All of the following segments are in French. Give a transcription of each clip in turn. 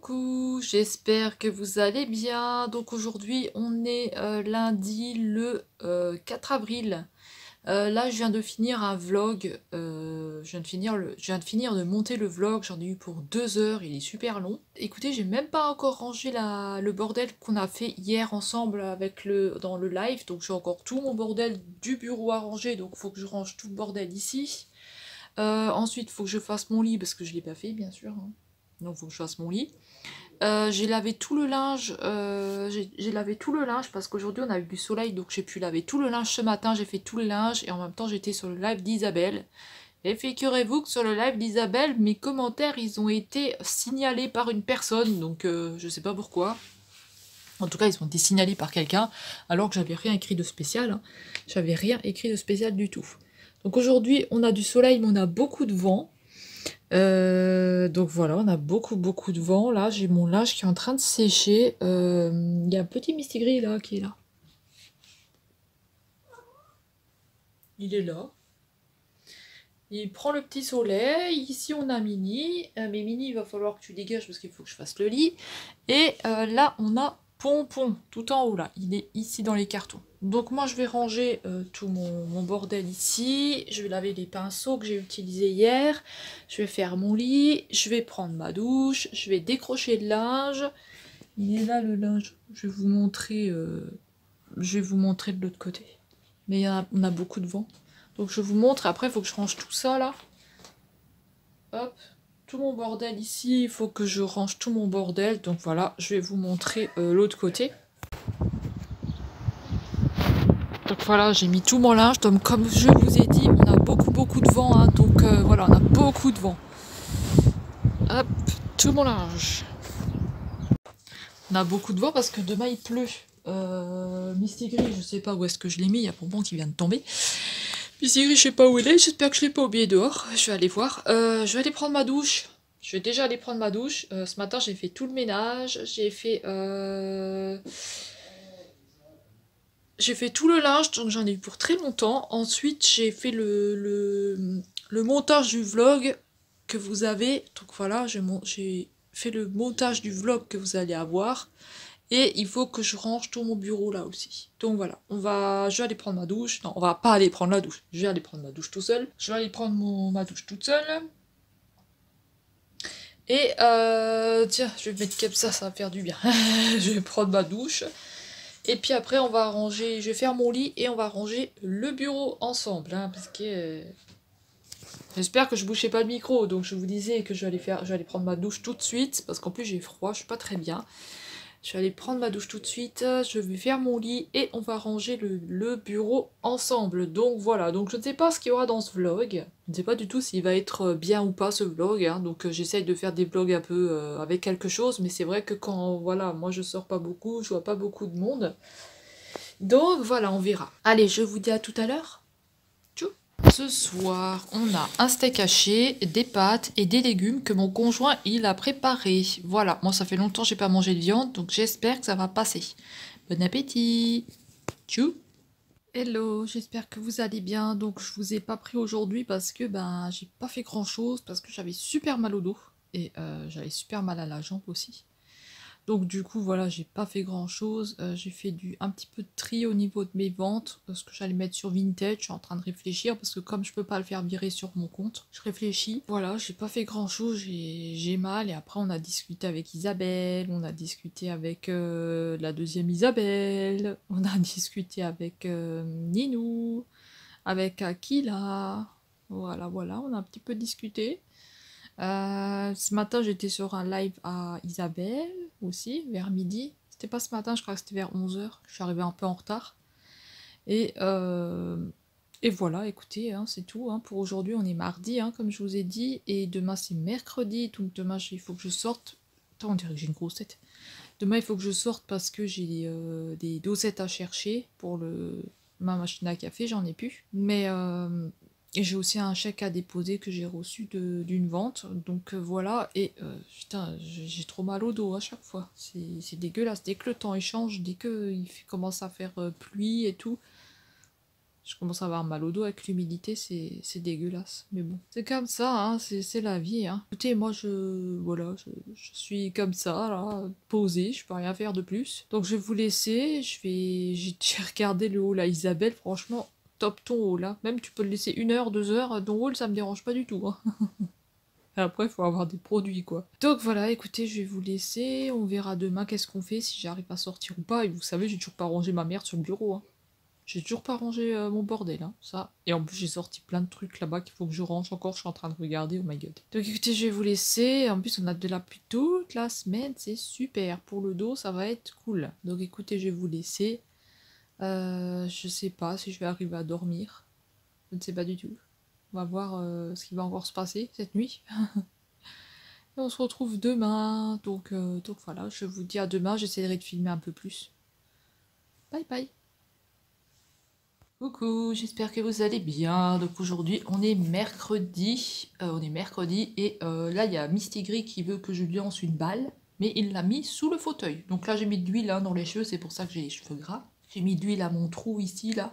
coucou, j'espère que vous allez bien. Donc aujourd'hui on est lundi le 4 avril. Là je viens de finir un vlog, je viens de finir de monter le vlog, j'en ai eu pour 2 heures, il est super long. Écoutez, j'ai même pas encore rangé le bordel qu'on a fait hier ensemble avec dans le live, donc j'ai encore tout mon bordel du bureau à ranger, donc faut que je range tout le bordel ici. Ensuite faut que je fasse mon lit parce que je l'ai pas fait bien sûr, hein. Donc faut que je fasse mon lit. J'ai lavé tout le linge, j'ai lavé tout le linge parce qu'aujourd'hui on a eu du soleil donc j'ai pu laver tout le linge ce matin, j'ai fait tout le linge et en même temps j'étais sur le live d'Isabelle. Et figurez-vous que sur le live d'Isabelle, mes commentaires ils ont été signalés par une personne, donc je sais pas pourquoi. En tout cas ils ont été signalés par quelqu'un alors que j'avais rien écrit de spécial, hein. J'avais rien écrit de spécial du tout. Donc aujourd'hui on a du soleil mais on a beaucoup de vent. Donc voilà, on a beaucoup de vent. Là, j'ai mon linge qui est en train de sécher. Il y a un petit mistigris là qui est là. Il est là. Il prend le petit soleil. Ici, on a Mini. Mais Mini, il va falloir que tu dégages parce qu'il faut que je fasse le lit. Et là, on a Pompon, tout en haut là. Il est ici dans les cartons. Donc moi, je vais ranger tout mon bordel ici. Je vais laver les pinceaux que j'ai utilisés hier. Je vais faire mon lit. Je vais prendre ma douche. Je vais décrocher le linge. Il est là le linge. Je vais vous montrer, de l'autre côté. Mais on a beaucoup de vent. Donc je vous montre. Après, il faut que je range tout ça là. Hop. Tout mon bordel ici, il faut que je range tout mon bordel, donc voilà, je vais vous montrer l'autre côté. Donc voilà, j'ai mis tout mon linge, donc comme je vous ai dit, on a beaucoup de vent, hein, donc voilà, on a beaucoup de vent. Hop, tout mon linge. On a beaucoup de vent parce que demain il pleut. Misty Gris, je sais pas où est-ce que je l'ai mis, il y a Pompon qui vient de tomber. Misty Gris, je sais pas où il est, j'espère que je l'ai pas oublié dehors, je vais aller voir. Je vais aller prendre ma douche. Je vais déjà aller prendre ma douche. Ce matin, j'ai fait tout le ménage. J'ai fait tout le linge, donc j'en ai eu pour très longtemps. Ensuite, j'ai fait le montage du vlog que vous avez. Donc voilà, j'ai fait le montage du vlog que vous allez avoir. Et il faut que je range tout mon bureau là aussi. Donc voilà, je vais aller prendre ma douche. Non, on va pas aller prendre la douche. Je vais aller prendre ma douche tout seul. Je vais aller prendre ma douche toute seule. Et tiens, je vais mettre comme ça va faire du bien. Je vais prendre ma douche. Et puis après, on va ranger, je vais faire mon lit et on va ranger le bureau ensemble. Hein, parce que j'espère que je bouchais pas le micro. Donc je vous disais que je vais aller prendre ma douche tout de suite. Parce qu'en plus j'ai froid, je suis pas très bien. Je vais aller prendre ma douche tout de suite, je vais faire mon lit et on va ranger le bureau ensemble. Donc voilà, donc je ne sais pas ce qu'il y aura dans ce vlog. Je ne sais pas du tout s'il va être bien ou pas ce vlog. Hein. Donc j'essaye de faire des vlogs un peu avec quelque chose. Mais c'est vrai que quand, voilà, moi je sors pas beaucoup, je vois pas beaucoup de monde. Donc voilà, on verra. Allez, je vous dis à tout à l'heure. Tchou. Ce soir, on a un steak haché, des pâtes et des légumes que mon conjoint il a préparé. Voilà, moi ça fait longtemps que j'ai pas mangé de viande, donc j'espère que ça va passer. Bon appétit. Tchou. Hello, j'espère que vous allez bien. Donc je vous ai pas pris aujourd'hui parce que ben j'ai pas fait grand chose parce que j'avais super mal au dos et j'avais super mal à la jambe aussi. Donc du coup voilà, j'ai pas fait grand chose, j'ai fait un petit peu de tri au niveau de mes ventes, parce que j'allais mettre sur Vinted, je suis en train de réfléchir, parce que comme je peux pas le faire virer sur mon compte, je réfléchis. Voilà, j'ai pas fait grand chose, j'ai mal, et après on a discuté avec Isabelle, on a discuté avec la deuxième Isabelle, on a discuté avec Ninou, avec Akila, voilà, on a un petit peu discuté. Ce matin, j'étais sur un live à Isabelle aussi, vers midi. C'était pas ce matin, je crois que c'était vers 11 h. Je suis arrivée un peu en retard. Et, euh, et voilà, écoutez, hein, c'est tout. Hein. Pour aujourd'hui, on est mardi, hein, comme je vous ai dit. Et demain, c'est mercredi. Donc demain, il faut que je sorte. Attends, on dirait que j'ai une grosse tête. Demain, il faut que je sorte parce que j'ai des dosettes à chercher pour ma machine à café. J'en ai plus. Mais et j'ai aussi un chèque à déposer que j'ai reçu d'une vente. Donc voilà. Et putain, j'ai trop mal au dos à chaque fois. C'est dégueulasse. Dès que le temps il change, dès qu'il commence à faire pluie et tout. Je commence à avoir mal au dos avec l'humidité, c'est dégueulasse. Mais bon, c'est comme ça, hein, c'est la vie. Hein. Écoutez, moi, voilà, je suis comme ça, là, posée, je peux rien faire de plus. Donc, je vais vous laisser, j'ai regardé le haul à Isabelle, franchement, top ton haul, là. Même, tu peux le laisser 1 heure, 2 heures, ton haul, ça me dérange pas du tout, hein. Après, il faut avoir des produits, quoi. Donc voilà, écoutez, je vais vous laisser. On verra demain qu'est-ce qu'on fait, si j'arrive à sortir ou pas. Et vous savez, j'ai toujours pas rangé ma merde sur le bureau, hein. J'ai toujours pas rangé mon bordel, hein, ça. Et en plus, j'ai sorti plein de trucs là-bas qu'il faut que je range encore. Je suis en train de regarder, oh my god. Donc écoutez, je vais vous laisser. En plus, on a de la pluie toute la semaine. C'est super. Pour le dos, ça va être cool. Donc écoutez, je vais vous laisser. Je sais pas si je vais arriver à dormir. Je ne sais pas du tout. On va voir ce qui va encore se passer cette nuit. Et on se retrouve demain. Donc voilà, je vous dis à demain. J'essaierai de filmer un peu plus. Bye bye. Coucou, j'espère que vous allez bien. Donc aujourd'hui, on est mercredi. Et là, il y a Misty Gris qui veut que je lui lance une balle, mais il l'a mis sous le fauteuil. Donc là, j'ai mis de l'huile hein, dans les cheveux, c'est pour ça que j'ai les cheveux gras. J'ai mis de l'huile à mon trou ici, là,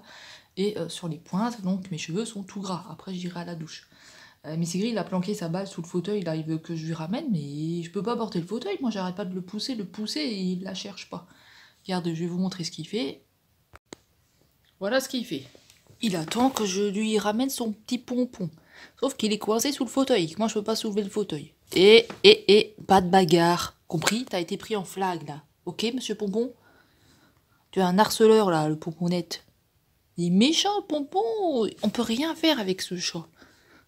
et sur les pointes, donc mes cheveux sont tout gras. Après, j'irai à la douche. Misty Gris, il a planqué sa balle sous le fauteuil, là, il veut que je lui ramène, mais je peux pas porter le fauteuil. Moi, j'arrête pas de le pousser, et il la cherche pas. Regarde, je vais vous montrer ce qu'il fait. Voilà ce qu'il fait. Il attend que je lui ramène son petit pompon. Sauf qu'il est coincé sous le fauteuil. Moi, je peux pas soulever le fauteuil. Et, pas de bagarre. Compris? T'as été pris en flag, là. Ok, monsieur Pompon? Tu es un harceleur, là, le pomponette. Il est méchant, le pompon. On peut rien faire avec ce chat.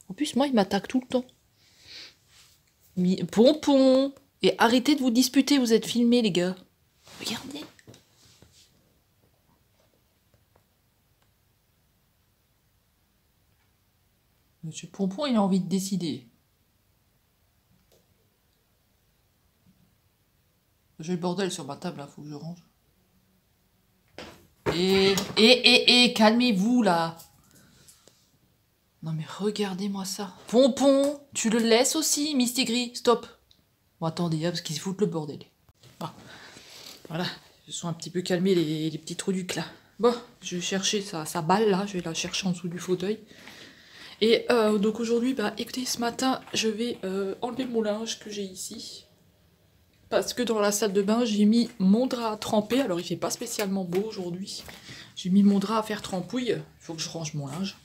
En plus, moi, il m'attaque tout le temps. Pompon! Et arrêtez de vous disputer, vous êtes filmés, les gars. Regardez. Monsieur Pompon, il a envie de décider. J'ai le bordel sur ma table, là, faut que je range. Calmez-vous, là. Non, mais regardez-moi ça. Pompon, tu le laisses aussi, Misty Gris, stop. Bon, attendez, hein, parce qu'ils se foutent le bordel. Ah, voilà, ils sont un petit peu calmés, les petits trucs, là. Bon, je vais chercher sa balle, là, je vais la chercher en dessous du fauteuil. Et donc aujourd'hui, bah écoutez, ce matin, je vais enlever mon linge que j'ai ici. Parce que dans la salle de bain, j'ai mis mon drap à tremper. Alors il fait pas spécialement beau aujourd'hui. J'ai mis mon drap à faire trempouille. Il faut que je range mon linge.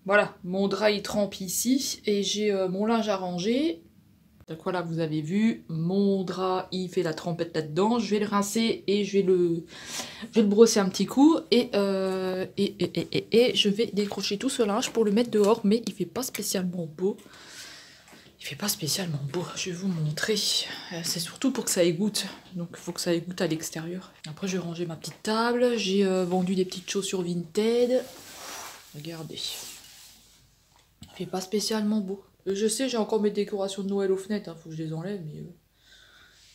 Voilà, mon drap il trempe ici. Et j'ai mon linge à ranger. Donc voilà, vous avez vu, mon drap il fait la trempette là-dedans. Je vais le rincer et je vais le brosser un petit coup. Et je vais décrocher tout ce linge pour le mettre dehors. Mais il fait pas spécialement beau. Il fait pas spécialement beau, je vais vous montrer. C'est surtout pour que ça égoutte. Donc il faut que ça égoutte à l'extérieur. Après je vais ranger ma petite table. J'ai vendu des petites chaussures Vinted. Regardez. Il fait pas spécialement beau. Je sais, j'ai encore mes décorations de Noël aux fenêtres. Faut que je les enlève,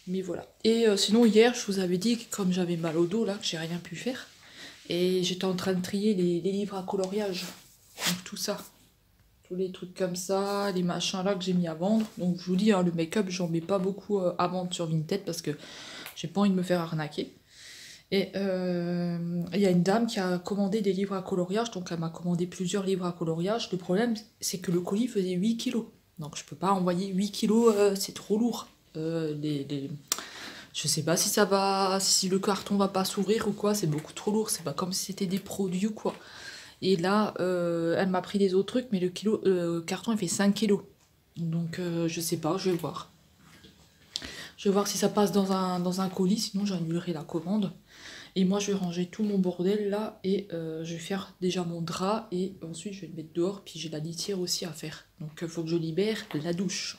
mais voilà. Et sinon hier, je vous avais dit que comme j'avais mal au dos là, que j'ai rien pu faire. Et j'étais en train de trier les livres à coloriage. Donc tout ça. Tous les trucs comme ça, les machins là que j'ai mis à vendre. Donc je vous dis, hein, le make-up, j'en mets pas beaucoup à vendre sur Vinted parce que j'ai pas envie de me faire arnaquer. Et il y a une dame qui a commandé des livres à coloriage, donc elle m'a commandé plusieurs livres à coloriage. Le problème, c'est que le colis faisait 8 kilos. Donc je peux pas envoyer 8 kilos, c'est trop lourd. Je sais pas si ça va, si le carton va pas s'ouvrir ou quoi, c'est beaucoup trop lourd. C'est pas comme si c'était des produits ou quoi. Et là, elle m'a pris les autres trucs, mais le carton il fait 5 kilos. Donc je sais pas, je vais voir. Je vais voir si ça passe dans un colis, sinon j'annulerai la commande. Et moi je vais ranger tout mon bordel là, et je vais faire déjà mon drap, et ensuite je vais le mettre dehors, puis j'ai la litière aussi à faire. Donc il faut que je libère la douche.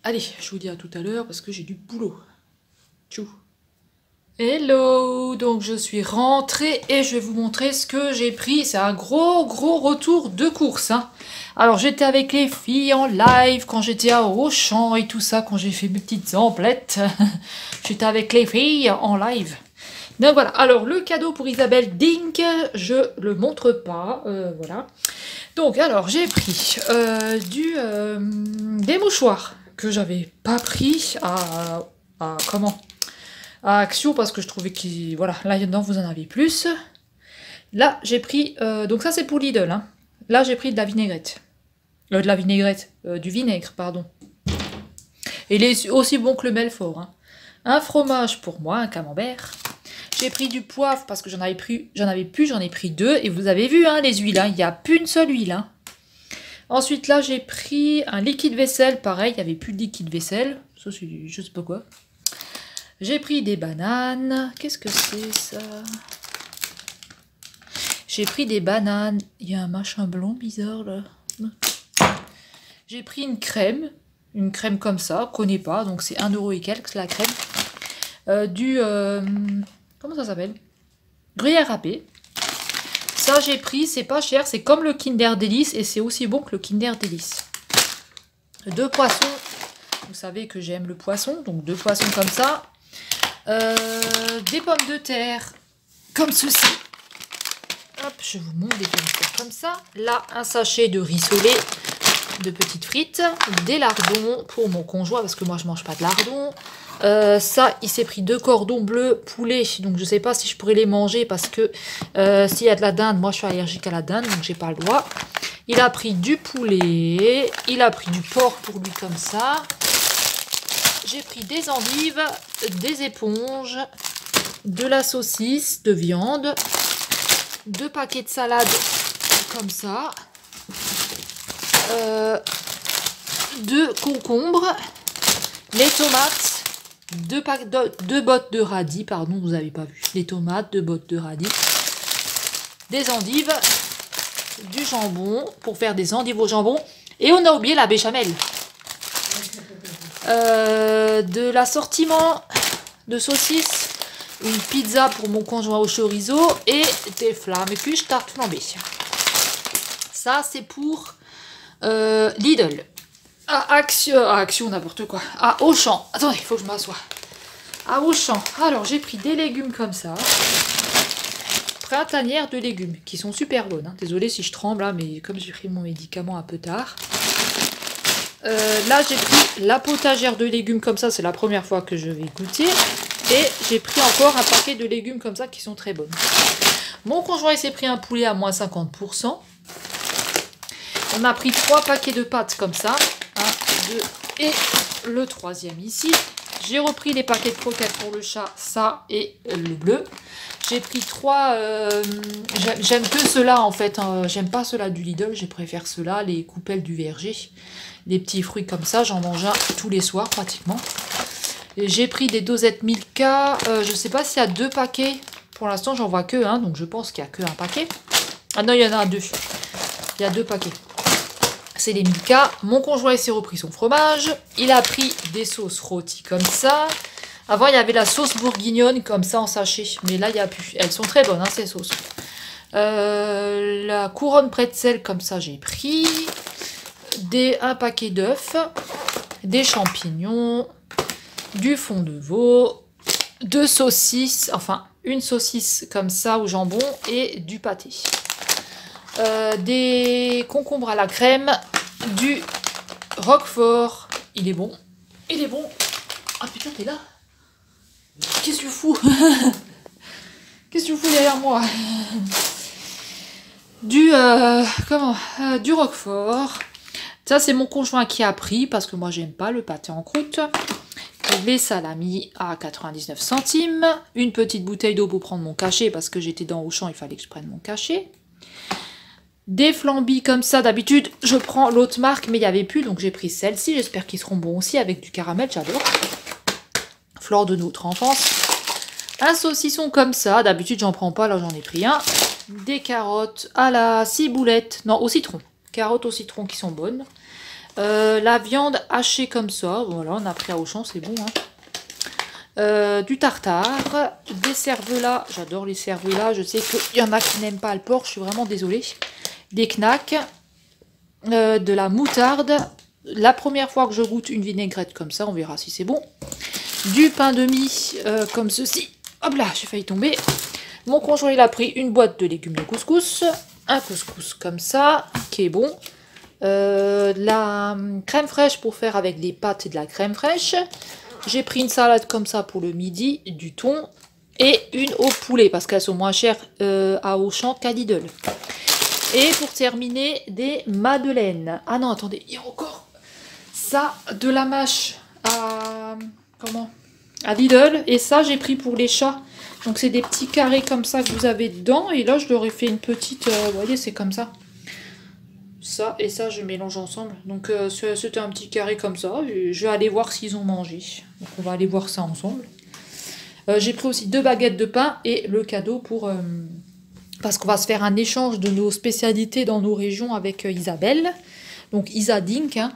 Allez, je vous dis à tout à l'heure, parce que j'ai du boulot. Tchou. Hello, donc je suis rentrée et je vais vous montrer ce que j'ai pris. C'est un gros retour de course, hein. Alors j'étais avec les filles en live quand j'étais à Auchan et tout ça, quand j'ai fait mes petites emplettes. J'étais avec les filles en live. Donc voilà, alors le cadeau pour Isabelle Dink, je le montre pas, voilà. Donc alors j'ai pris des mouchoirs que j'avais pas pris à Action parce que je trouvais qu'il... Voilà, là dedans vous en avez plus. Là, j'ai pris... donc ça, c'est pour Lidl. Hein. Là, j'ai pris de la vinaigrette. Du vinaigre, pardon. Et il est aussi bon que le Belfort. Hein. Un fromage pour moi, un camembert. J'ai pris du poivre parce que j'en ai pris 2. Et vous avez vu, hein, les huiles, hein, il n'y a plus une seule huile. Hein. Ensuite, là, j'ai pris un liquide vaisselle. Pareil, il n'y avait plus de liquide vaisselle. Ça, c'est je sais pas quoi. J'ai pris des bananes. Qu'est-ce que c'est, ça? J'ai pris des bananes. Il y a un machin blanc bizarre, là. J'ai pris une crème comme ça, connais pas, donc c'est 1 € et quelques la crème. Comment ça s'appelle? Gruyère râpé. Ça j'ai pris, c'est pas cher, c'est comme le Kinder Délice et c'est aussi bon que le Kinder Délice. 2 poissons, vous savez que j'aime le poisson, donc 2 poissons comme ça. Des pommes de terre, comme ceci. Hop, je vous montre des pommes de terre comme ça. Là, un sachet de rissoler. De petites frites, des lardons pour mon conjoint parce que moi je mange pas de lardons. Ça, il s'est pris 2 cordons bleus poulet, donc je sais pas si je pourrais les manger parce que s'il y a de la dinde, moi je suis allergique à la dinde, donc j'ai pas le droit. Il a pris du poulet, il a pris du porc pour lui comme ça. J'ai pris des endives, des éponges, de la saucisse, de viande, 2 paquets de salade comme ça. 2 concombres, les tomates, 2 bottes de radis, pardon, vous n'avez pas vu, les tomates, 2 bottes de radis, des endives, du jambon, pour faire des endives au jambon, et on a oublié la béchamel, de l'assortiment de saucisses, une pizza pour mon conjoint au chorizo, et des flammes cuches tarte flambée. Ça, c'est pour... Lidl, à Action, n'importe quoi, à Auchan, attendez, il faut que je m'assoie, à Auchan, alors j'ai pris des légumes comme ça, printanière de légumes, qui sont super bonnes, hein. Désolée si je tremble, hein, mais comme j'ai pris mon médicament un peu tard, là j'ai pris la potagère de légumes comme ça, c'est la première fois que je vais goûter, et j'ai pris encore un paquet de légumes comme ça qui sont très bonnes. Mon conjoint il s'est pris un poulet à moins 50%. On a pris 3 paquets de pâtes comme ça. 1, 2 et le 3e ici. J'ai repris les paquets de croquettes pour le chat, ça et le bleu. J'ai pris 3... j'aime que ceux-là en fait. Hein. J'aime pas ceux-là du Lidl, je préfère ceux-là, les coupelles du verger. Les petits fruits comme ça, j'en mange un tous les soirs pratiquement. J'ai pris des dosettes Milka. Je sais pas s'il y a 2 paquets. Pour l'instant, j'en vois que un, donc je pense qu'il n'y a que un paquet. Ah non, il y en a 2. Il y a 2 paquets. C'est les Milka. Mon conjoint s'est repris son fromage. Il a pris des sauces rôties comme ça. Avant, il y avait la sauce bourguignonne comme ça en sachet. Mais là, il n'y a plus. Elles sont très bonnes, hein, ces sauces. La couronne pretzel comme ça, j'ai pris. Un paquet d'œufs. Des champignons. Du fond de veau. 2 saucisses. Enfin, une saucisse comme ça au jambon. Et du pâté. Des concombres à la crème, du roquefort, il est bon, ah putain t'es là, qu'est-ce que tu fous, qu'est-ce que tu fous derrière moi, du roquefort, ça c'est mon conjoint qui a pris, parce que moi j'aime pas le pâté en croûte, les salamis à 99 centimes, une petite bouteille d'eau pour prendre mon cachet, parce que j'étais dans Auchan, il fallait que je prenne mon cachet, des flambis comme ça, d'habitude je prends l'autre marque mais il n'y avait plus donc j'ai pris celle-ci, j'espère qu'ils seront bons aussi avec du caramel, j'adore. Flore de notre enfance. Un saucisson comme ça, d'habitude j'en prends pas, là j'en ai pris un. Des carottes à la ciboulette, non au citron, carottes au citron qui sont bonnes. La viande hachée comme ça, voilà on a pris à Auchan, c'est bon. Hein. Du tartare, des cervelas, j'adore les cervelas, je sais qu'il y en a qui n'aiment pas le porc, je suis vraiment désolée. Des knacks, de la moutarde, la première fois que je goûte une vinaigrette comme ça, on verra si c'est bon, du pain de mie comme ceci, hop là, j'ai failli tomber, mon conjoint il a pris une boîte de légumes de couscous, un couscous comme ça, qui est bon, la crème fraîche pour faire avec des pâtes et de la crème fraîche, j'ai pris une salade comme ça pour le midi, du thon, et une au poulet, parce qu'elles sont moins chères à Auchan qu'à Lidl. Et pour terminer, des madeleines. Ah non, attendez, il y a encore ça, de la mâche à... comment? À Lidl. Et ça, j'ai pris pour les chats. Donc c'est des petits carrés comme ça que vous avez dedans. Et là, je leur ai fait une petite... vous voyez, c'est comme ça. Ça et ça, je mélange ensemble. Donc c'était un petit carré comme ça. Et je vais aller voir s'ils ont mangé. Donc on va aller voir ça ensemble. J'ai pris aussi 2 baguettes de pain et le cadeau pour... parce qu'on va se faire un échange de nos spécialités dans nos régions avec Isabelle. Donc Isa Dink, hein.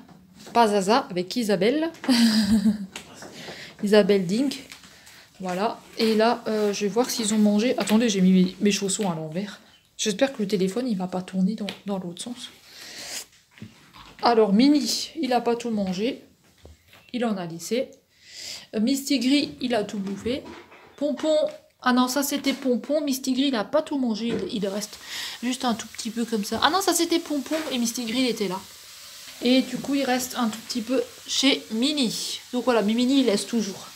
Pas Zaza, avec Isabelle. Isabelle Dink. Voilà. Et là, je vais voir s'ils ont mangé. Attendez, j'ai mis mes chaussons à l'envers. J'espère que le téléphone, il va pas tourner dans l'autre sens. Alors, Mini, il n'a pas tout mangé. Il en a laissé. Mistigris, il a tout bouffé. Pompon, ah non, ça c'était Pompon. Mistigris, il n'a pas tout mangé. Il reste juste un tout petit peu comme ça. Ah non, ça c'était Pompon et Mistigris, il était là. Et du coup, il reste un tout petit peu chez Mini. Donc voilà, mais Mini, il laisse toujours.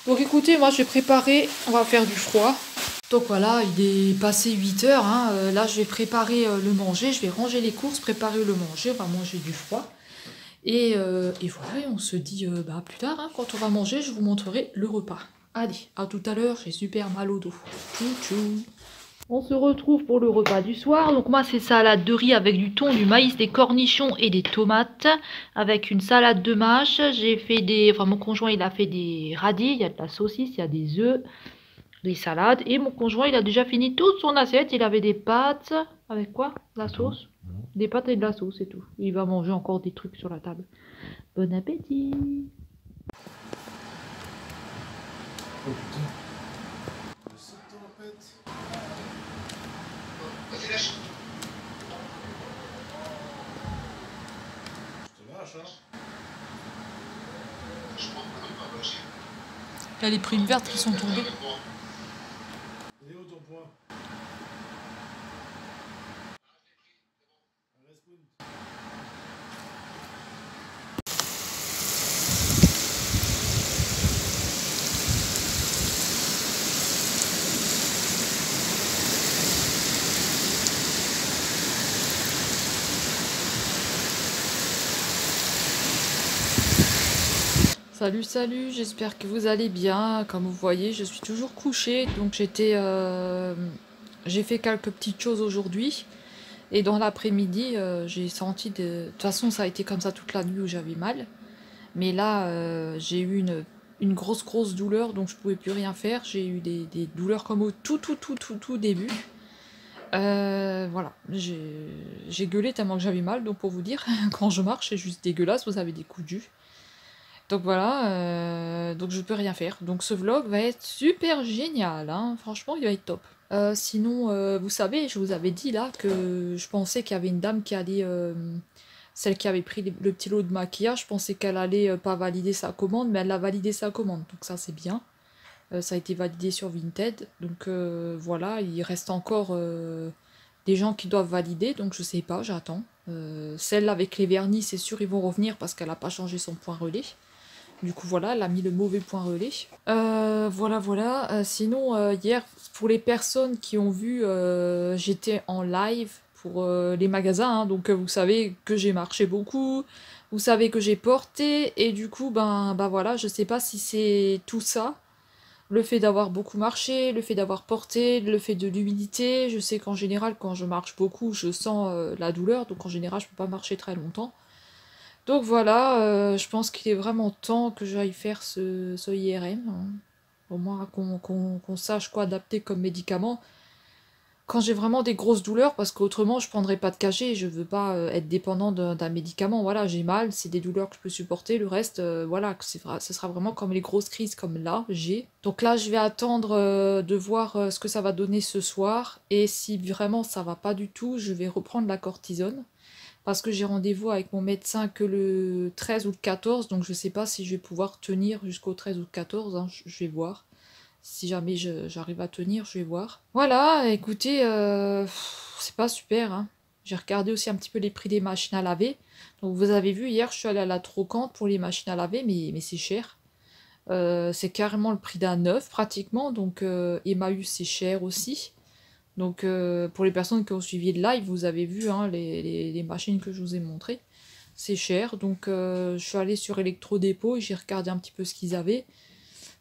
Donc écoutez, moi, je vais préparer. On va faire du froid. Donc voilà, il est passé 8 heures. Hein. Là, je vais préparer le manger. Je vais ranger les courses, préparer le manger. On va manger du froid. Et voilà, on se dit plus tard. Hein, quand on va manger, je vous montrerai le repas. Allez, à tout à l'heure. J'ai super mal au dos. Tchou tchou. On se retrouve pour le repas du soir. Donc moi, c'est salade de riz avec du thon, du maïs, des cornichons et des tomates. Avec une salade de mâche. J'ai fait des... Enfin, mon conjoint, il a fait des radis. Il y a de la saucisse, il y a des œufs, des salades. Et mon conjoint, il a déjà fini toute son assiette. Il avait des pâtes. Avec quoi? La sauce? Des pâtes et de la sauce, c'est tout. Il va manger encore des trucs sur la table. Bon appétit! Oh putain. Il y a les primes vertes qui sont tombées. Salut, salut, j'espère que vous allez bien. Comme vous voyez, je suis toujours couchée, donc j'ai fait quelques petites choses aujourd'hui. Et dans l'après-midi, j'ai senti de toute façon, ça a été comme ça toute la nuit où j'avais mal. Mais là, j'ai eu une grosse douleur, donc je pouvais plus rien faire. J'ai eu des douleurs comme au tout début. Voilà, j'ai gueulé tellement que j'avais mal, donc pour vous dire, quand je marche, c'est juste dégueulasse, vous avez des coups de jus. Donc voilà, donc je peux rien faire. Donc ce vlog va être super génial, hein. Franchement, il va être top. Sinon, vous savez, je vous avais dit là que je pensais qu'il y avait une dame qui allait... celle qui avait pris le petit lot de maquillage, je pensais qu'elle allait pas valider sa commande, mais elle a validé sa commande, donc ça c'est bien. Ça a été validé sur Vinted, donc voilà, il reste encore des gens qui doivent valider, donc je sais pas, j'attends. Celle avec les vernis, c'est sûr, ils vont revenir parce qu'elle n'a pas changé son point relais. Du coup, voilà, elle a mis le mauvais point relais. Voilà. Sinon, hier, pour les personnes qui ont vu, j'étais en live pour les magasins. Hein, donc, vous savez que j'ai marché beaucoup. Vous savez que j'ai porté. Et du coup, ben voilà, je sais pas si c'est tout ça. Le fait d'avoir beaucoup marché, le fait d'avoir porté, le fait de l'humidité. Je sais qu'en général, quand je marche beaucoup, je sens la douleur. Donc, en général, je peux pas marcher très longtemps. Donc voilà, je pense qu'il est vraiment temps que j'aille faire ce IRM. Hein. Au moins qu'on sache quoi adapter comme médicament. Quand j'ai vraiment des grosses douleurs, parce qu'autrement je prendrai pas de cachet, je veux pas être dépendant d'un médicament. Voilà, j'ai mal, c'est des douleurs que je peux supporter. Le reste, voilà, ce sera vraiment comme les grosses crises comme là, j'ai. Donc là, je vais attendre de voir ce que ça va donner ce soir. Et si vraiment ça va pas du tout, je vais reprendre la cortisone. Parce que j'ai rendez-vous avec mon médecin que le 13 ou le 14, donc je sais pas si je vais pouvoir tenir jusqu'au 13 ou le 14, hein, je vais voir. Si jamais j'arrive à tenir, je vais voir. Voilà, écoutez, c'est pas super, hein. J'ai regardé aussi un petit peu les prix des machines à laver. Donc vous avez vu, hier, je suis allée à la Trocante pour les machines à laver, mais c'est cher. C'est carrément le prix d'un neuf pratiquement, donc Emmaüs c'est cher aussi. Donc pour les personnes qui ont suivi le live, vous avez vu hein, les machines que je vous ai montrées. C'est cher, donc je suis allée sur Electrodépôt et j'ai regardé un petit peu ce qu'ils avaient.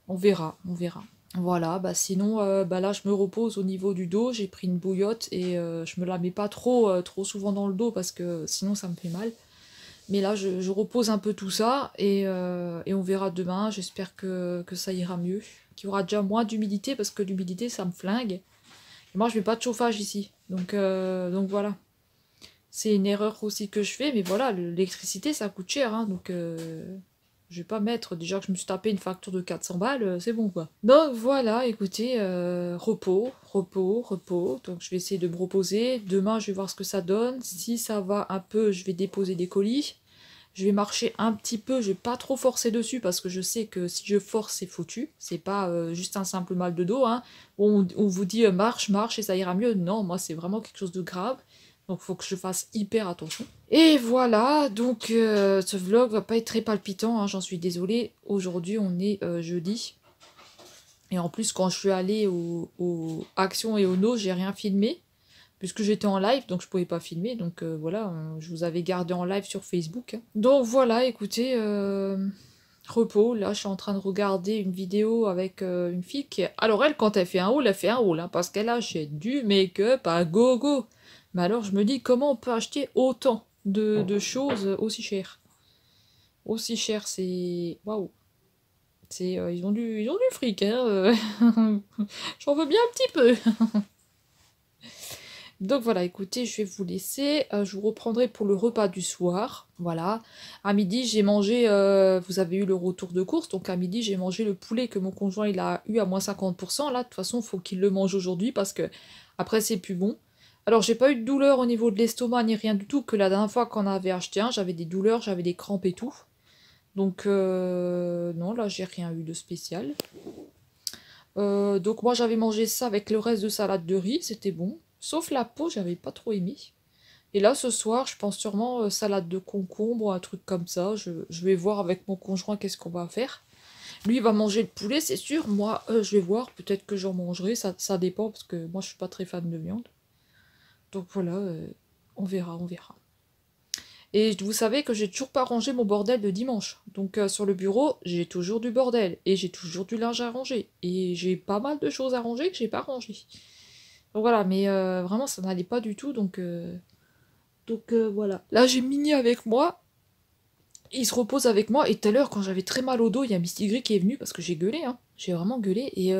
On verra, on verra. Voilà, bah sinon, bah là je me repose au niveau du dos, j'ai pris une bouillotte et je me la mets pas trop souvent dans le dos parce que sinon ça me fait mal. Mais là je repose un peu tout ça et on verra demain, j'espère que ça ira mieux. Qu'il y aura déjà moins d'humidité parce que l'humidité ça me flingue. Et moi je mets pas de chauffage ici, donc voilà. C'est une erreur aussi que je fais, mais voilà, l'électricité ça coûte cher, hein, donc je vais pas mettre, déjà que je me suis tapé une facture de 400 balles, c'est bon quoi. Donc voilà, écoutez, repos, repos, repos, donc je vais essayer de me reposer, demain je vais voir ce que ça donne, si ça va un peu, je vais déposer des colis, je vais marcher un petit peu, je vais pas trop forcer dessus, parce que je sais que si je force c'est foutu, c'est pas juste un simple mal de dos, hein, on vous dit marche, marche et ça ira mieux, non, moi c'est vraiment quelque chose de grave, donc faut que je fasse hyper attention. Et voilà, donc ce vlog va pas être très palpitant, hein, j'en suis désolée. Aujourd'hui on est jeudi. Et en plus quand je suis allée au Action et au No, j'ai rien filmé. Puisque j'étais en live, donc je pouvais pas filmer. Donc voilà, je vous avais gardé en live sur Facebook. Hein. Donc voilà, écoutez, repos. Là je suis en train de regarder une vidéo avec une fille qui... Alors elle, quand elle fait un haul, hein, parce qu'elle achète du make-up à gogo. Mais alors je me dis, comment on peut acheter autant de choses aussi chères? Aussi cher, c'est... Waouh! C'est, ils ont du fric, hein. J'en veux bien un petit peu. Donc voilà, écoutez, je vais vous laisser. Je vous reprendrai pour le repas du soir. Voilà. À midi, j'ai mangé... vous avez eu le retour de course. Donc à midi, j'ai mangé le poulet que mon conjoint il a eu à moins 50%. Là, de toute façon, il faut qu'il le mange aujourd'hui parce que après, c'est plus bon. Alors, j'ai pas eu de douleur au niveau de l'estomac ni rien du tout. Que la dernière fois qu'on avait acheté un, j'avais des douleurs, j'avais des crampes et tout. Donc, non, là, j'ai rien eu de spécial. Donc moi j'avais mangé ça avec le reste de salade de riz, c'était bon. Sauf la peau, j'avais pas trop aimé. Et là ce soir, je pense sûrement salade de concombre, un truc comme ça. Je vais voir avec mon conjoint qu'est-ce qu'on va faire. Lui il va manger le poulet, c'est sûr. Moi je vais voir, peut-être que j'en mangerai, ça dépend parce que moi je suis pas très fan de viande. Donc voilà, on verra, on verra. Et vous savez que j'ai toujours pas rangé mon bordel de dimanche. Donc sur le bureau, j'ai toujours du bordel. Et j'ai toujours du linge à ranger. Et j'ai pas mal de choses à ranger que j'ai pas rangées. Donc voilà, mais vraiment ça n'allait pas du tout. Donc voilà. Là j'ai Mini avec moi. Il se repose avec moi. Et tout à l'heure, quand j'avais très mal au dos, il y a Misty Gris qui est venu parce que j'ai gueulé. Hein. J'ai vraiment gueulé. Et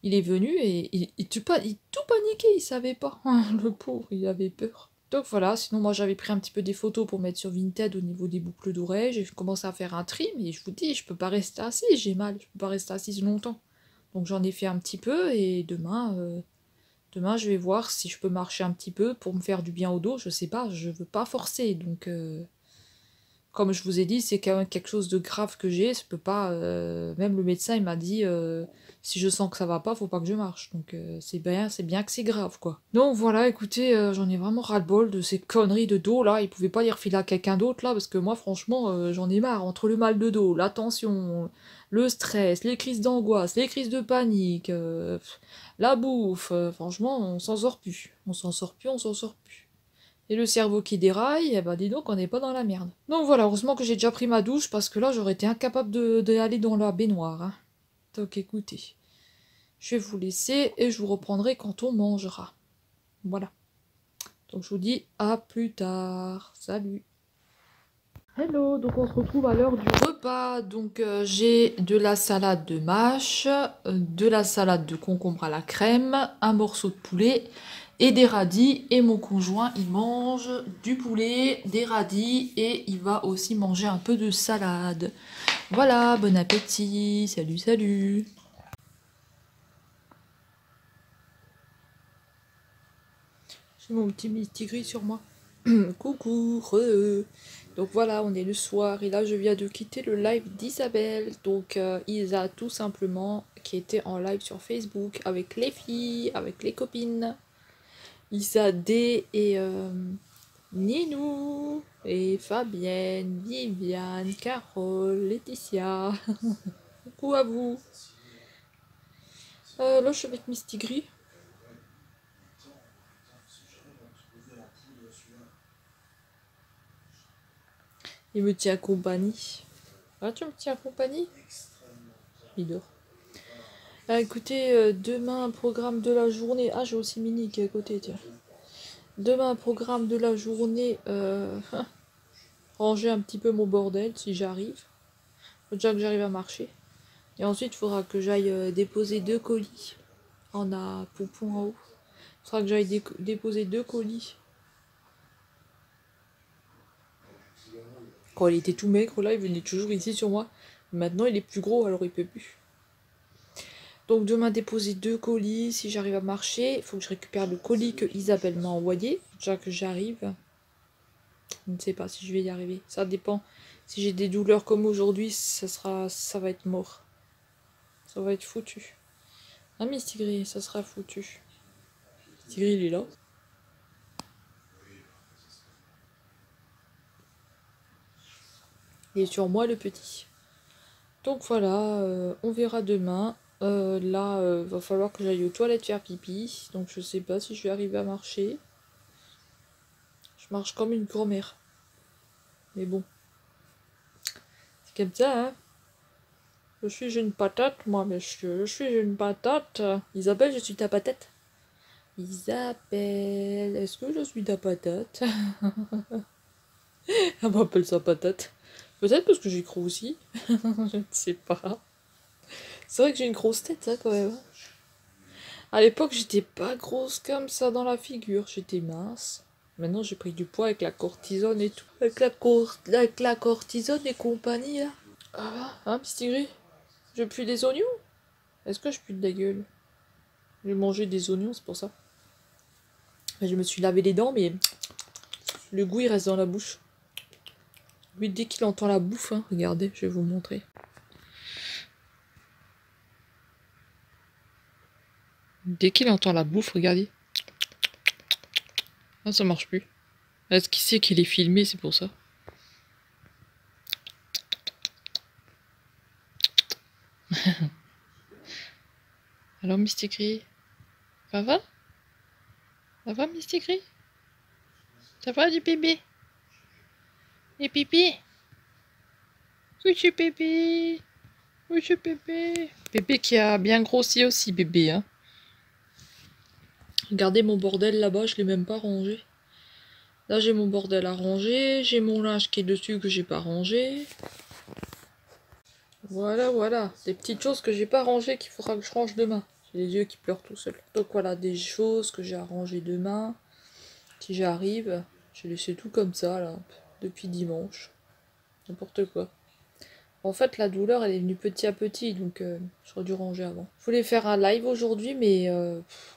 il est venu et il tout paniqué. Il savait pas. Le pauvre, il avait peur. Donc voilà, sinon moi j'avais pris un petit peu des photos pour mettre sur Vinted au niveau des boucles d'oreilles, j'ai commencé à faire un trim et je vous dis, je peux pas rester assise, j'ai mal, je peux pas rester assise longtemps. Donc j'en ai fait un petit peu et demain je vais voir si je peux marcher un petit peu pour me faire du bien au dos, je sais pas, je veux pas forcer, donc comme je vous ai dit, c'est quand même quelque chose de grave que j'ai, je peux pas, même le médecin il m'a dit, si je sens que ça va pas, faut pas que je marche, donc c'est bien que c'est grave quoi. Donc voilà, écoutez, j'en ai vraiment ras-le-bol de ces conneries de dos là, il pouvait pas les refiler à quelqu'un d'autre là, parce que moi franchement, j'en ai marre, entre le mal de dos, la tension, le stress, les crises d'angoisse, les crises de panique, la bouffe, franchement, on s'en sort plus, on s'en sort plus, on s'en sort plus. Et le cerveau qui déraille, eh ben dis donc, on n'est pas dans la merde. Donc voilà, heureusement que j'ai déjà pris ma douche, parce que là, j'aurais été incapable d'aller dans la baignoire. Hein. Donc écoutez, je vais vous laisser, et je vous reprendrai quand on mangera. Voilà. Donc je vous dis à plus tard. Salut. Hello, donc on se retrouve à l'heure du repas. Donc j'ai de la salade de mâche, de la salade de concombre à la crème, un morceau de poulet et des radis. Et mon conjoint, il mange du poulet, des radis et il va aussi manger un peu de salade. Voilà, bon appétit, salut, salut. J'ai mon petit mistigris sur moi. Coucou, donc voilà, on est le soir et là je viens de quitter le live d'Isabelle. Donc Isa tout simplement qui était en live sur Facebook avec les filles, avec les copines. Isa D et Ninou et Fabienne, Viviane, Carole, Laetitia. Coucou à vous. Là, je suis avec Mistigris. Il me tient compagnie. Ah, tu me tiens compagnie? Il dort. Écoutez, demain, programme de la journée. Ah, j'ai aussi Mini qui est à côté, tiens. Demain, programme de la journée. Ranger un petit peu mon bordel si j'arrive. Faut déjà que j'arrive à marcher. Et ensuite, il faudra que j'aille déposer 2 colis. On a Poupon en haut. Il faudra que j'aille déposer 2 colis. Quand il était tout maigre, là, il venait toujours ici sur moi. Maintenant, il est plus gros, alors il peut plus. Donc demain, déposer 2 colis. Si j'arrive à marcher, il faut que je récupère le colis que Isabelle m'a envoyé. Déjà que j'arrive. Je ne sais pas si je vais y arriver. Ça dépend. Si j'ai des douleurs comme aujourd'hui, ça va être mort. Ça va être foutu. Ah, Mistigris, ça sera foutu. Mistigris, il est là. Il est sur moi, le petit. Donc voilà, on verra demain. Là, va falloir que j'aille aux toilettes faire pipi. Donc je sais pas si je vais arriver à marcher. Je marche comme une grand-mère. Mais bon. C'est comme ça, hein. Je suis une patate, moi, monsieur. Je suis une patate. Isabelle, je suis ta patate. Isabelle, est-ce que je suis ta patate? Elle m'appelle sa patate. Peut-être parce que j'y crois aussi. Je ne sais pas. C'est vrai que j'ai une grosse tête, hein, quand même. À l'époque, j'étais pas grosse comme ça dans la figure. J'étais mince. Maintenant, j'ai pris du poids avec la cortisone et tout. Avec la cortisone et compagnie, là. Ah, hein, petit gris? Je pue des oignons? Est-ce que je pue de la gueule? J'ai mangé des oignons, c'est pour ça. Je me suis lavé les dents, mais le goût, il reste dans la bouche. Lui, dès qu'il entend la bouffe, hein, regardez, je vais vous montrer. Dès qu'il entend la bouffe, regardez. Ah, ça marche plus. Est-ce qu'il sait qu'il est filmé, c'est pour ça? Alors, Mistigris, ça va? Ça va, Mistigris? Ça va, du bébé? Et pipi? Oui, je bébé. Oui, je bébé. Bébé qui a bien grossi aussi, bébé, hein. Regardez mon bordel là-bas, je l'ai même pas rangé. Là, j'ai mon bordel à ranger. J'ai mon linge qui est dessus que j'ai pas rangé. Voilà, voilà. Des petites choses que j'ai pas rangées qu'il faudra que je range demain. J'ai les yeux qui pleurent tout seul. Donc voilà, des choses que j'ai à ranger demain. Si j'arrive, j'ai laissé tout comme ça, là, depuis dimanche. N'importe quoi. En fait, la douleur, elle est venue petit à petit, donc j'aurais dû ranger avant. Je voulais faire un live aujourd'hui, mais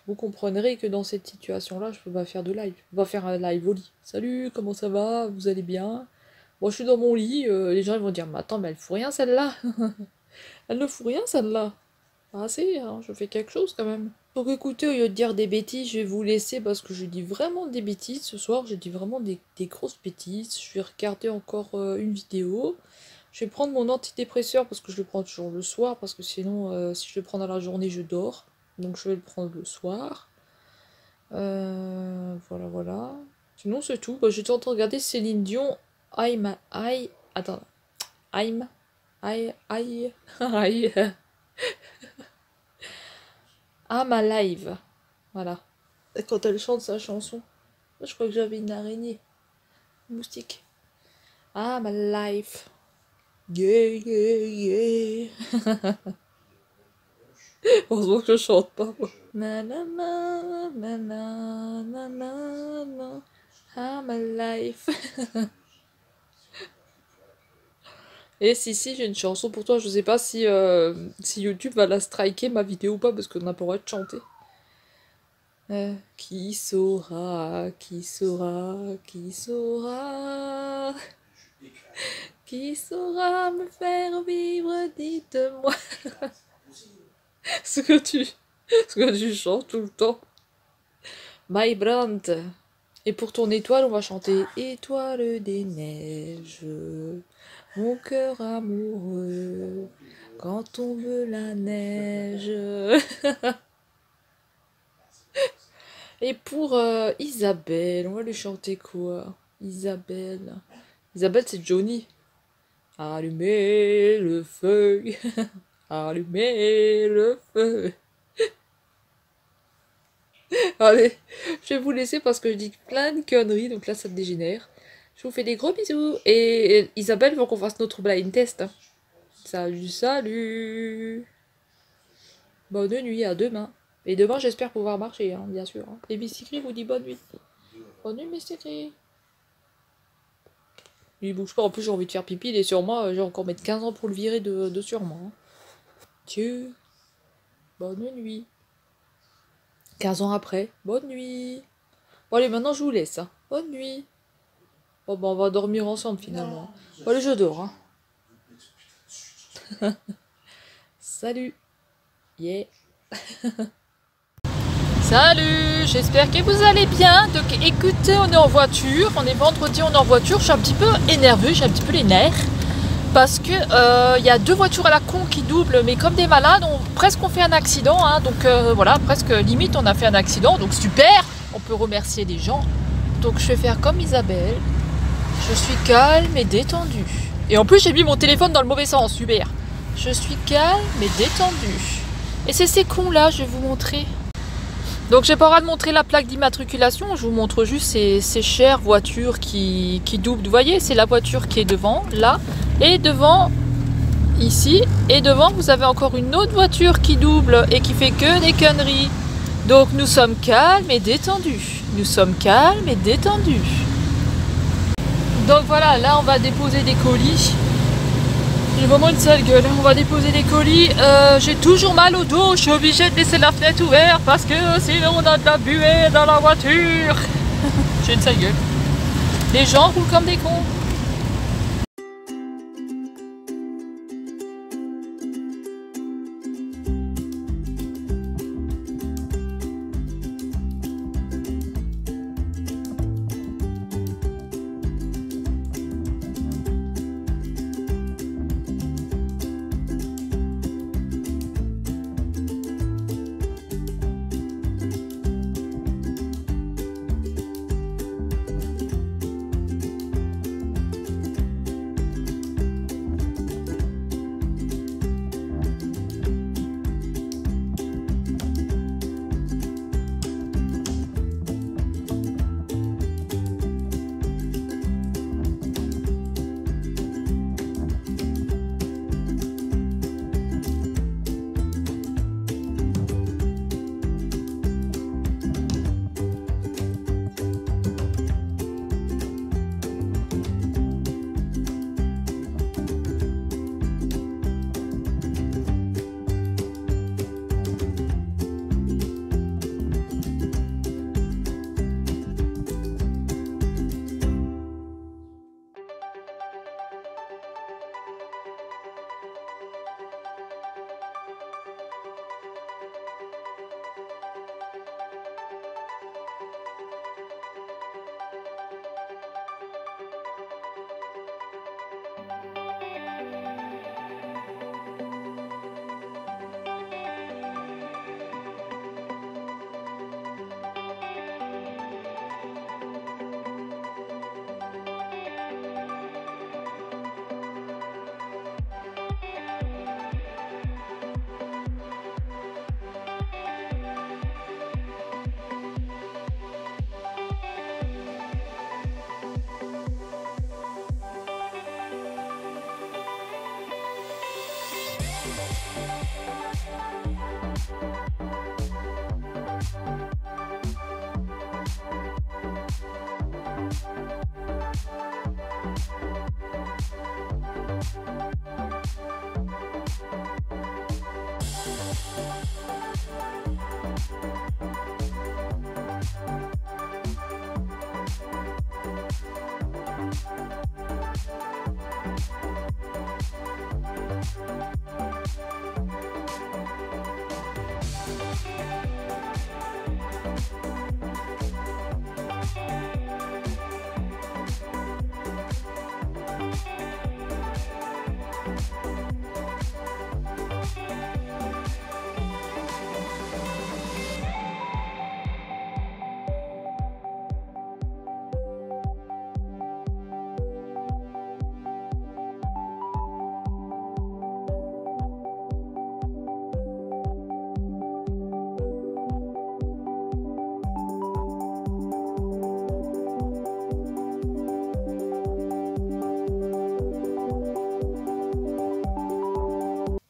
vous comprendrez que dans cette situation-là, je peux pas faire de live. On va faire un live au lit. Salut, comment ça va? Vous allez bien? Moi, je suis dans mon lit. Les gens ils vont dire, mais attends, mais elle fout rien celle-là. Elle ne fout rien celle-là. Ah si, hein, je fais quelque chose quand même. Donc écoutez, au lieu de dire des bêtises, je vais vous laisser parce que je dis vraiment des bêtises. Ce soir, je dis vraiment des grosses bêtises. Je vais regarder encore une vidéo. Je vais prendre mon antidépresseur parce que je le prends toujours le soir. Parce que sinon, si je le prends dans la journée, je dors. Donc je vais le prendre le soir. Voilà, voilà. Sinon, c'est tout. Bah, j'étais en train de regarder Céline Dion. Attends. I'm... I'm alive. Voilà. Et quand elle chante sa chanson. Je crois que j'avais une araignée. Une moustique. I'm alive. Yeah, yeah, yeah. Heureusement que je chante pas, moi. Na na na na na na na na. I'm alive. Et si, j'ai une chanson pour toi. Je sais pas si YouTube va la striker ma vidéo ou pas parce qu'on n'a pas le droit de chanter. Qui saura, qui saura, qui saura, qui saura me faire vivre, dites-moi. ce que tu chantes tout le temps. My Brand. Et pour ton étoile, on va chanter Étoile des neiges, mon cœur amoureux. quand tombe la neige. Et pour Isabelle, on va lui chanter quoi? Isabelle. Isabelle, c'est Johnny. Allumez le feu. Allumez le feu. Allez, je vais vous laisser parce que je dis plein de conneries, donc là ça dégénère. Je vous fais des gros bisous. Et Isabelle veut qu'on fasse notre blind test. Hein. Salut, salut. Bonne nuit, à demain. Et demain, j'espère pouvoir marcher, hein, bien sûr. Hein. Et Mysticry vous dit bonne nuit. Bonne nuit, Mysticry. Il bouge pas, en plus j'ai envie de faire pipi, il est sur moi, je vais encore mettre 15 ans pour le virer de sur moi. Hein. Dieu. Bonne nuit. 15 ans après, bonne nuit. Bon allez, maintenant je vous laisse. Hein. Bonne nuit. Bon bah on va dormir ensemble finalement. Bon allez, je dors. Hein. Salut. Yeah. Salut, j'espère que vous allez bien. Donc écoutez, on est en voiture, on est vendredi, on est en voiture. Je suis un petit peu énervée, j'ai un petit peu les nerfs. Parce que y a 2 voitures à la con qui doublent, mais comme des malades, presque on fait un accident. Hein, donc voilà, presque limite on a fait un accident. Donc super, on peut remercier les gens. Donc je vais faire comme Isabelle. Je suis calme et détendue. Et en plus j'ai mis mon téléphone dans le mauvais sens, super. Je suis calme et détendue. Et c'est ces cons là, je vais vous montrer. Donc j'ai pas le droit de montrer la plaque d'immatriculation, je vous montre juste ces chères voitures qui doublent. Vous voyez, c'est la voiture qui est devant, là, et devant, ici, et devant vous avez encore une autre voiture qui double et qui fait que des conneries. Donc nous sommes calmes et détendus. Nous sommes calmes et détendus. Donc voilà, là on va déposer des colis. J'ai vraiment une sale gueule, on va déposer des colis. J'ai toujours mal au dos, je suis obligée de laisser la fenêtre ouverte parce que sinon on a de la buée dans la voiture. J'ai une sale gueule. Les gens roulent comme des cons.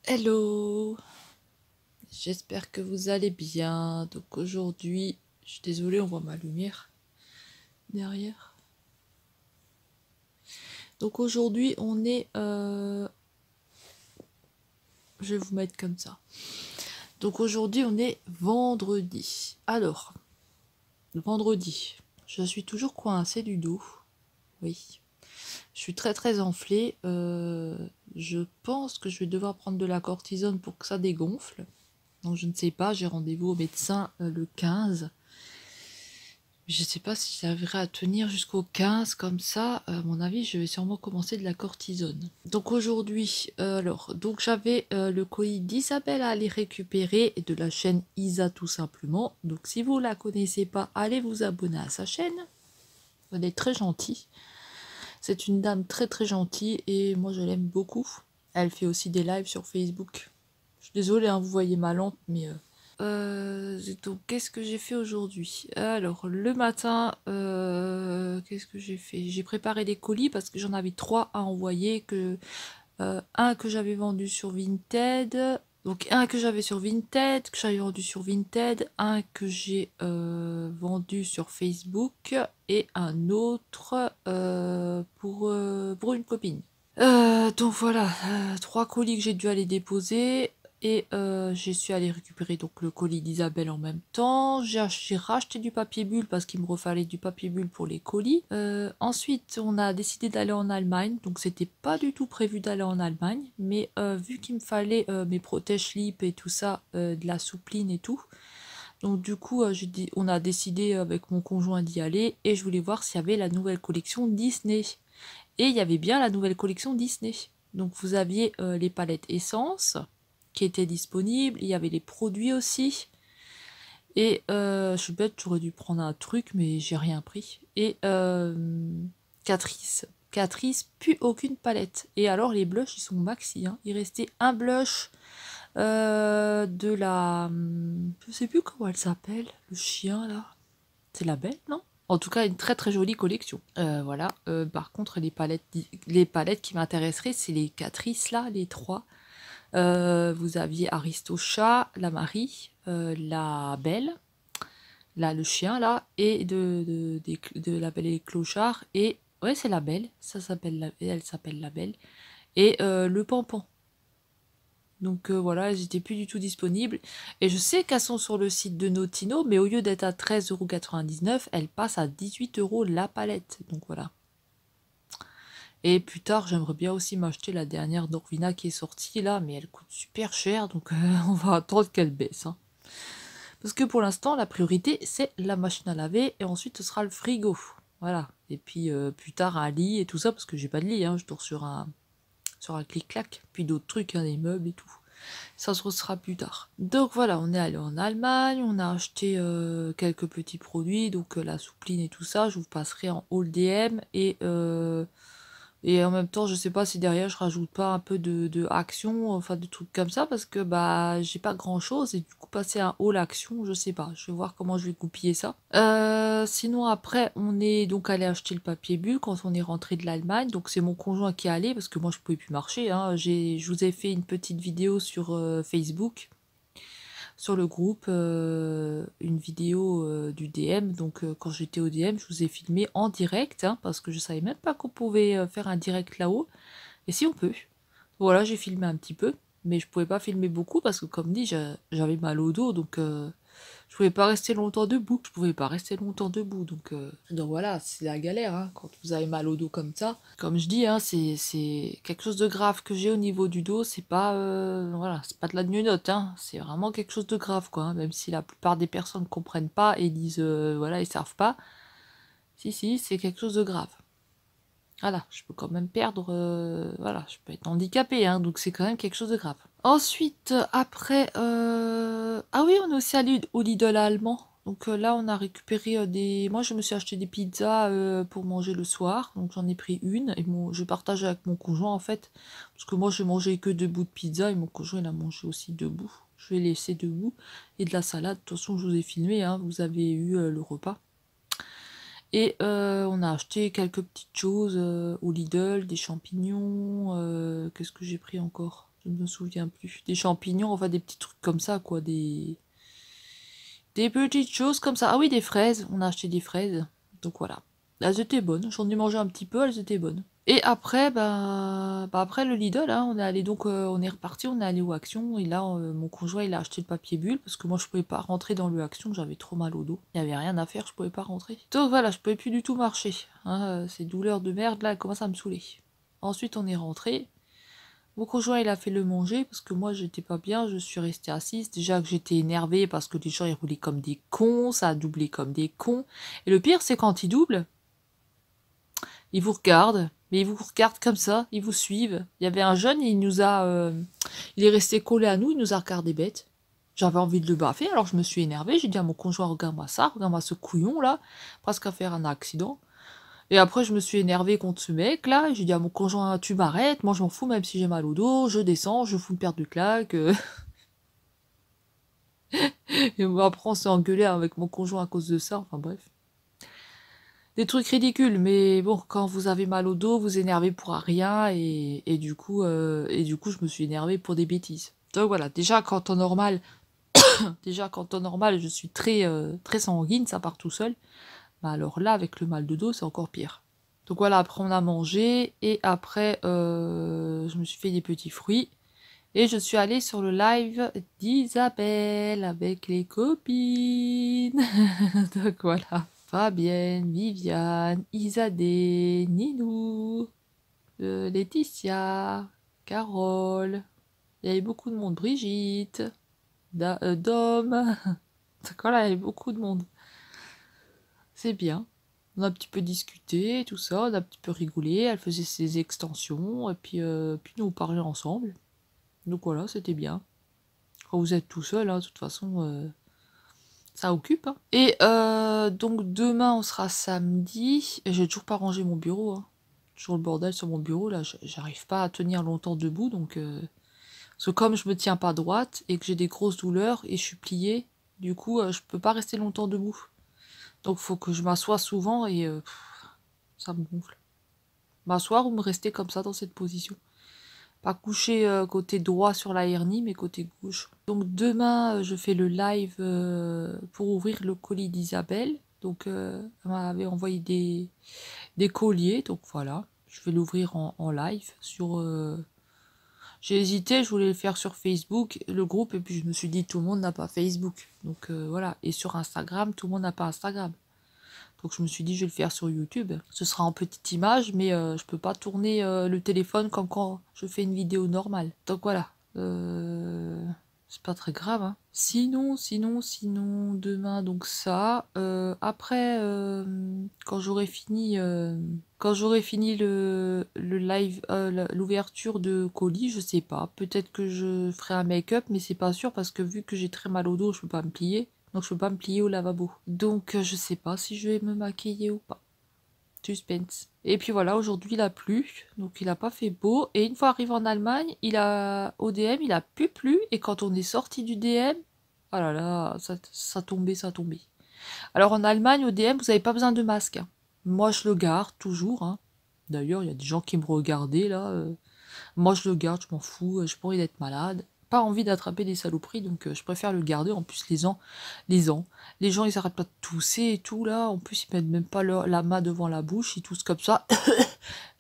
Hello, j'espère que vous allez bien. Donc aujourd'hui, je suis désolée, on voit ma lumière derrière. Donc aujourd'hui, on est... Je vais vous mettre comme ça. Donc aujourd'hui, on est vendredi. Alors, vendredi, je suis toujours coincée du dos. Oui. Je suis très enflée. Je pense que je vais devoir prendre de la cortisone pour que ça dégonfle. Donc je ne sais pas, j'ai rendez-vous au médecin le 15. Je ne sais pas si j'arriverai à tenir jusqu'au 15 comme ça. À mon avis, je vais sûrement commencer de la cortisone. Donc aujourd'hui, donc j'avais le colis d'Isabelle à aller récupérer de la chaîne Isa tout simplement. Donc si vous la connaissez pas, allez vous abonner à sa chaîne. Elle est très gentille. C'est une dame très gentille et moi je l'aime beaucoup. Elle fait aussi des lives sur Facebook. Je suis désolée, hein, vous voyez ma lampe, mais... donc qu'est-ce que j'ai fait aujourd'hui? Alors le matin, qu'est-ce que j'ai fait? J'ai préparé des colis parce que j'en avais 3 à envoyer, un que j'avais vendu sur Vinted, donc un que j'avais sur Vinted, que j'avais vendu sur Vinted, un que j'ai vendu sur Facebook et un autre pour une copine. Donc voilà, 3 colis que j'ai dû aller déposer. Et je suis allée récupérer donc le colis d'Isabelle en même temps. J'ai racheté du papier bulle parce qu'il me refallait du papier bulle pour les colis. Ensuite, on a décidé d'aller en Allemagne. Donc c'était pas du tout prévu d'aller en Allemagne. Mais vu qu'il me fallait mes protège-lips et tout ça, de la soupline et tout. Donc du coup, on a décidé avec mon conjoint d'y aller. Et je voulais voir s'il y avait la nouvelle collection Disney. Et il y avait bien la nouvelle collection Disney. Donc vous aviez les palettes essence qui étaient disponibles, il y avait les produits aussi. Et je suis bête, j'aurais dû prendre un truc, mais j'ai rien pris. Et Catrice. Catrice, plus aucune palette. Et alors les blushs, ils sont maxi. Hein. Il restait un blush de la... Je sais plus comment elle s'appelle, le chien là. C'est la belle, non? En tout cas, une très jolie collection. Voilà. Par contre, les palettes qui m'intéresseraient, c'est les Catrice là, les 3. Vous aviez Aristocha, la Marie, la Belle, là le chien là, et de la Belle et les Clochards. Et ouais, c'est la Belle. Elle s'appelle la Belle. Et le Pampan. Donc voilà, elles n'étaient plus du tout disponibles. Et je sais qu'elles sont sur le site de Notino, mais au lieu d'être à 13,99 €, elles passent à 18 € la palette. Donc voilà. Et plus tard, j'aimerais bien aussi m'acheter la dernière Dorvina qui est sortie là, mais elle coûte super cher, donc on va attendre qu'elle baisse. Hein. Parce que pour l'instant, la priorité, c'est la machine à laver, et ensuite ce sera le frigo. Voilà. Et puis plus tard, un lit et tout ça, parce que j'ai pas de lit, hein, je dors sur un clic-clac, puis d'autres trucs, hein, des meubles et tout. Ça se sera plus tard. Donc voilà, on est allé en Allemagne, on a acheté quelques petits produits, donc la soupline et tout ça, je vous passerai en haul DM et en même temps, je sais pas si derrière je rajoute pas un peu de action, enfin de trucs comme ça, parce que bah j'ai pas grand chose, et du coup passer un haul action, je sais pas, je vais voir comment je vais goupiller ça. Sinon après, on est donc allé acheter le papier bulle quand on est rentré de l'Allemagne, donc c'est mon conjoint qui est allé, parce que moi je pouvais plus marcher, hein. Je vous ai fait une petite vidéo sur Facebook, sur le groupe, une vidéo du DM. Donc quand j'étais au DM, je vous ai filmé en direct, hein, parce que je savais même pas qu'on pouvait faire un direct là-haut. Et si on peut. Voilà, j'ai filmé un petit peu, mais je pouvais pas filmer beaucoup parce que comme dit, j'avais mal au dos, donc je pouvais pas rester longtemps debout. Donc voilà, c'est la galère, hein, quand vous avez mal au dos comme ça. Comme je dis, hein, c'est quelque chose de grave que j'ai au niveau du dos. C'est pas, voilà, c'est pas de la gnognotte, hein. C'est vraiment quelque chose de grave, quoi. Hein, même si la plupart des personnes comprennent pas et disent, voilà, ils savent pas. Si, c'est quelque chose de grave. Voilà, je peux quand même perdre, voilà, je peux être handicapée, hein, donc c'est quand même quelque chose de grave. Ensuite, après, ah oui, on est aussi allé au Lidl allemand. Donc là, on a récupéré des... Moi, je me suis acheté des pizzas pour manger le soir. Donc j'en ai pris une. Et je partage avec mon conjoint, en fait. Parce que moi, je mangeais que 2 bouts de pizza. Et mon conjoint, il a mangé aussi 2 bouts. Je vais laisser 2 bouts. Et de la salade. De toute façon, je vous ai filmé, hein, vous avez eu le repas. Et on a acheté quelques petites choses au Lidl, des champignons. Qu'est-ce que j'ai pris encore? Je ne me souviens plus. Des champignons, enfin des petits trucs comme ça, quoi. Des petites choses comme ça. Ah oui, des fraises. On a acheté des fraises. Donc voilà. Elles étaient bonnes. J'en ai mangé un petit peu, elles étaient bonnes. Et après, après le Lidl, hein, on est allé donc, on est reparti, on est allé au Action. Et là, mon conjoint, il a acheté le papier bulle parce que moi, je pouvais pas rentrer dans le Action. J'avais trop mal au dos. Il n'y avait rien à faire, je pouvais pas rentrer. Donc voilà, je pouvais plus du tout marcher. Hein, ces douleurs de merde là, elles commencent à me saouler. Ensuite, on est rentré. Mon conjoint, il a fait le manger parce que moi, j'étais pas bien, je suis restée assise. Déjà que j'étais énervée parce que les gens, ils roulaient comme des cons, ça a doublé comme des cons. Et le pire, c'est quand ils doublent, ils vous regardent, mais ils vous regardent comme ça, ils vous suivent. Il y avait un jeune, il est resté collé à nous, il nous a regardé bête. J'avais envie de le baffer, alors je me suis énervée. J'ai dit à mon conjoint, regarde-moi ça, regarde-moi ce couillon là, presque à faire un accident. Et après, je me suis énervée contre ce mec-là. J'ai dit à mon conjoint, tu m'arrêtes, moi je m'en fous, même si j'ai mal au dos, je descends, je fous une paire de claques. Et après, on s'est engueulé avec mon conjoint à cause de ça, enfin bref. Des trucs ridicules, mais bon, quand vous avez mal au dos, vous énervez pour rien, et du coup, je me suis énervée pour des bêtises. Donc voilà, déjà quand en normal, je suis très sanguine, ça part tout seul. Bah alors là, avec le mal de dos, c'est encore pire. Donc voilà, après on a mangé, et après je me suis fait des petits fruits, et je suis allée sur le live d'Isabelle avec les copines. Donc voilà. Fabienne, Viviane, Isadé, Ninou, Laetitia, Carole. Il y avait beaucoup de monde. Brigitte, Dom. Donc voilà, il y avait beaucoup de monde. C'est bien. On a un petit peu discuté, tout ça, on a un petit peu rigolé, elle faisait ses extensions, et puis nous on parlait ensemble. Donc voilà, c'était bien. Quand vous êtes tout seul, hein, de toute façon, ça occupe. Hein. Et donc demain, on sera samedi, et j'ai toujours pas rangé mon bureau. Hein. Toujours le bordel sur mon bureau, là, j'arrive pas à tenir longtemps debout, donc... Parce que comme je me tiens pas droite, et que j'ai des grosses douleurs, et je suis pliée, du coup, je peux pas rester longtemps debout. Donc faut que je m'assoie souvent, et ça me gonfle. M'asseoir ou me rester comme ça dans cette position. Pas coucher côté droit sur la hernie, mais côté gauche. Donc demain, je fais le live pour ouvrir le colis d'Isabelle. Donc elle m'avait envoyé des colliers, donc voilà. Je vais l'ouvrir en live sur... J'ai hésité, je voulais le faire sur Facebook, le groupe, et puis je me suis dit tout le monde n'a pas Facebook. Donc voilà. Et sur Instagram, tout le monde n'a pas Instagram. Donc je me suis dit, je vais le faire sur YouTube. Ce sera en petite image, mais je peux pas tourner le téléphone comme quand je fais une vidéo normale. Donc voilà. C'est pas très grave. Hein. Sinon, demain, donc ça. Après, quand j'aurai fini le live, l'ouverture de colis, je sais pas. Peut-être que je ferai un make-up, mais c'est pas sûr parce que vu que j'ai très mal au dos, je peux pas me plier. Donc je peux pas me plier au lavabo. Donc je sais pas si je vais me maquiller ou pas. Suspense. Et puis voilà, aujourd'hui il a plu, donc il a pas fait beau. Et une fois arrivé en Allemagne, au DM, il a plus plu. Et quand on est sorti du DM, oh là là, ça tombait, ça tombait. Alors en Allemagne, au DM, vous n'avez pas besoin de masque. Hein. Moi je le garde toujours. Hein. D'ailleurs, il y a des gens qui me regardaient là. Moi je le garde, je m'en fous, j'ai pas envie d'être malade. Pas envie d'attraper des saloperies, donc je préfère le garder. En plus, les gens, ils arrêtent pas de tousser et tout là. En plus, ils mettent même pas la main devant la bouche, ils toussent comme ça.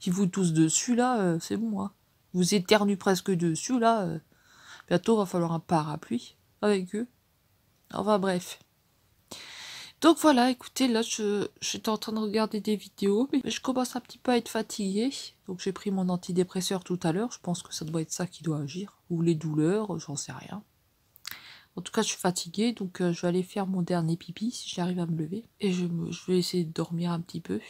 Ils vous toussent dessus là, c'est bon. Hein. Vous éternuez presque dessus là. Bientôt, va falloir un parapluie avec eux. Enfin bref. Donc voilà, écoutez, là, j'étais en train de regarder des vidéos, mais je commence un petit peu à être fatiguée. Donc j'ai pris mon antidépresseur tout à l'heure, je pense que ça doit être ça qui doit agir. Ou les douleurs, j'en sais rien. En tout cas, je suis fatiguée, donc je vais aller faire mon dernier pipi, si j'arrive à me lever. Et je vais essayer de dormir un petit peu.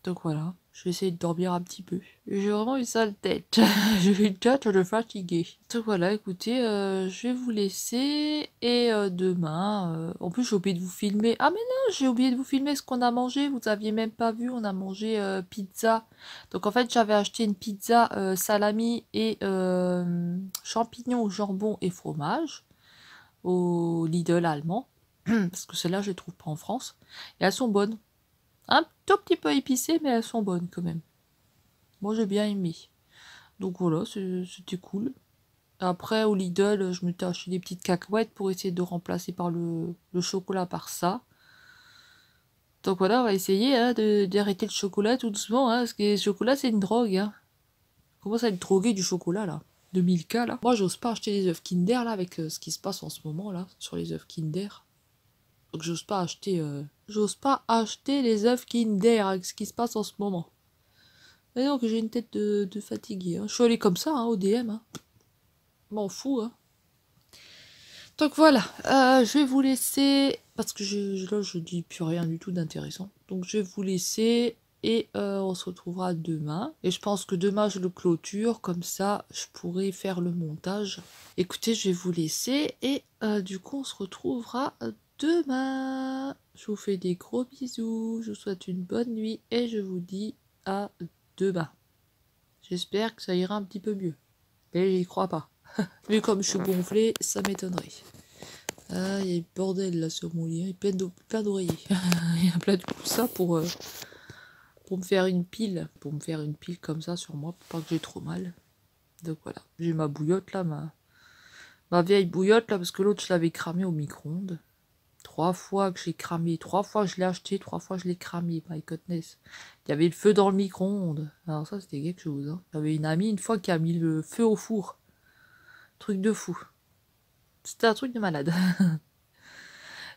Donc voilà, je vais essayer de dormir un petit peu. J'ai vraiment une sale tête. J'ai une tête de fatiguée. Donc voilà, écoutez, je vais vous laisser. Et demain, en plus j'ai oublié de vous filmer. Ah mais non, j'ai oublié de vous filmer ce qu'on a mangé. Vous aviez même pas vu, on a mangé pizza. Donc en fait, j'avais acheté une pizza salami et champignons, jambon et fromage au Lidl allemand. Parce que celles-là, je les trouve pas en France. Et elles sont bonnes. Un tout petit peu épicées, mais elles sont bonnes quand même. Moi, j'ai bien aimé. Donc voilà, c'était cool. Après, au Lidl, je m'étais acheté des petites cacahuètes pour essayer de remplacer par le chocolat par ça. Donc voilà, on va essayer hein, d'arrêter le chocolat tout doucement, hein, parce que le chocolat c'est une drogue. Hein. On commence à être drogué du chocolat là, de Milka là. Moi j'ose pas acheter les œufs Kinder là avec ce qui se passe en ce moment là, sur les œufs Kinder. Donc j'ose pas acheter les œufs Kinder avec ce qui se passe en ce moment. Mais donc j'ai une tête de fatigué. Hein. Je suis allée comme ça hein, au DM. Hein. M'en fous. Hein. Donc voilà, je vais vous laisser, parce que là je dis plus rien du tout d'intéressant. Donc je vais vous laisser et on se retrouvera demain. Et je pense que demain je le clôture, comme ça je pourrai faire le montage. Écoutez, je vais vous laisser et du coup on se retrouvera demain. Je vous fais des gros bisous, je vous souhaite une bonne nuit et je vous dis à demain. J'espère que ça ira un petit peu mieux, mais j'y crois pas. Mais comme je suis gonflée, ça m'étonnerait. Ah, il y a du bordel là sur mon lit, il y a plein d'oreillers. Il y a plein de coussins pour me faire une pile. Pour me faire une pile comme ça sur moi, pour pas que j'ai trop mal. Donc voilà, j'ai ma bouillotte là, ma vieille bouillotte là, parce que l'autre je l'avais cramée au micro-ondes. 3 fois que j'ai cramé, 3 fois je l'ai acheté, 3 fois je l'ai cramé, my goodness. Il y avait le feu dans le micro-ondes. Alors ça c'était quelque chose. Hein. J'avais une amie une fois qui a mis le feu au four. Truc de fou. C'était un truc de malade.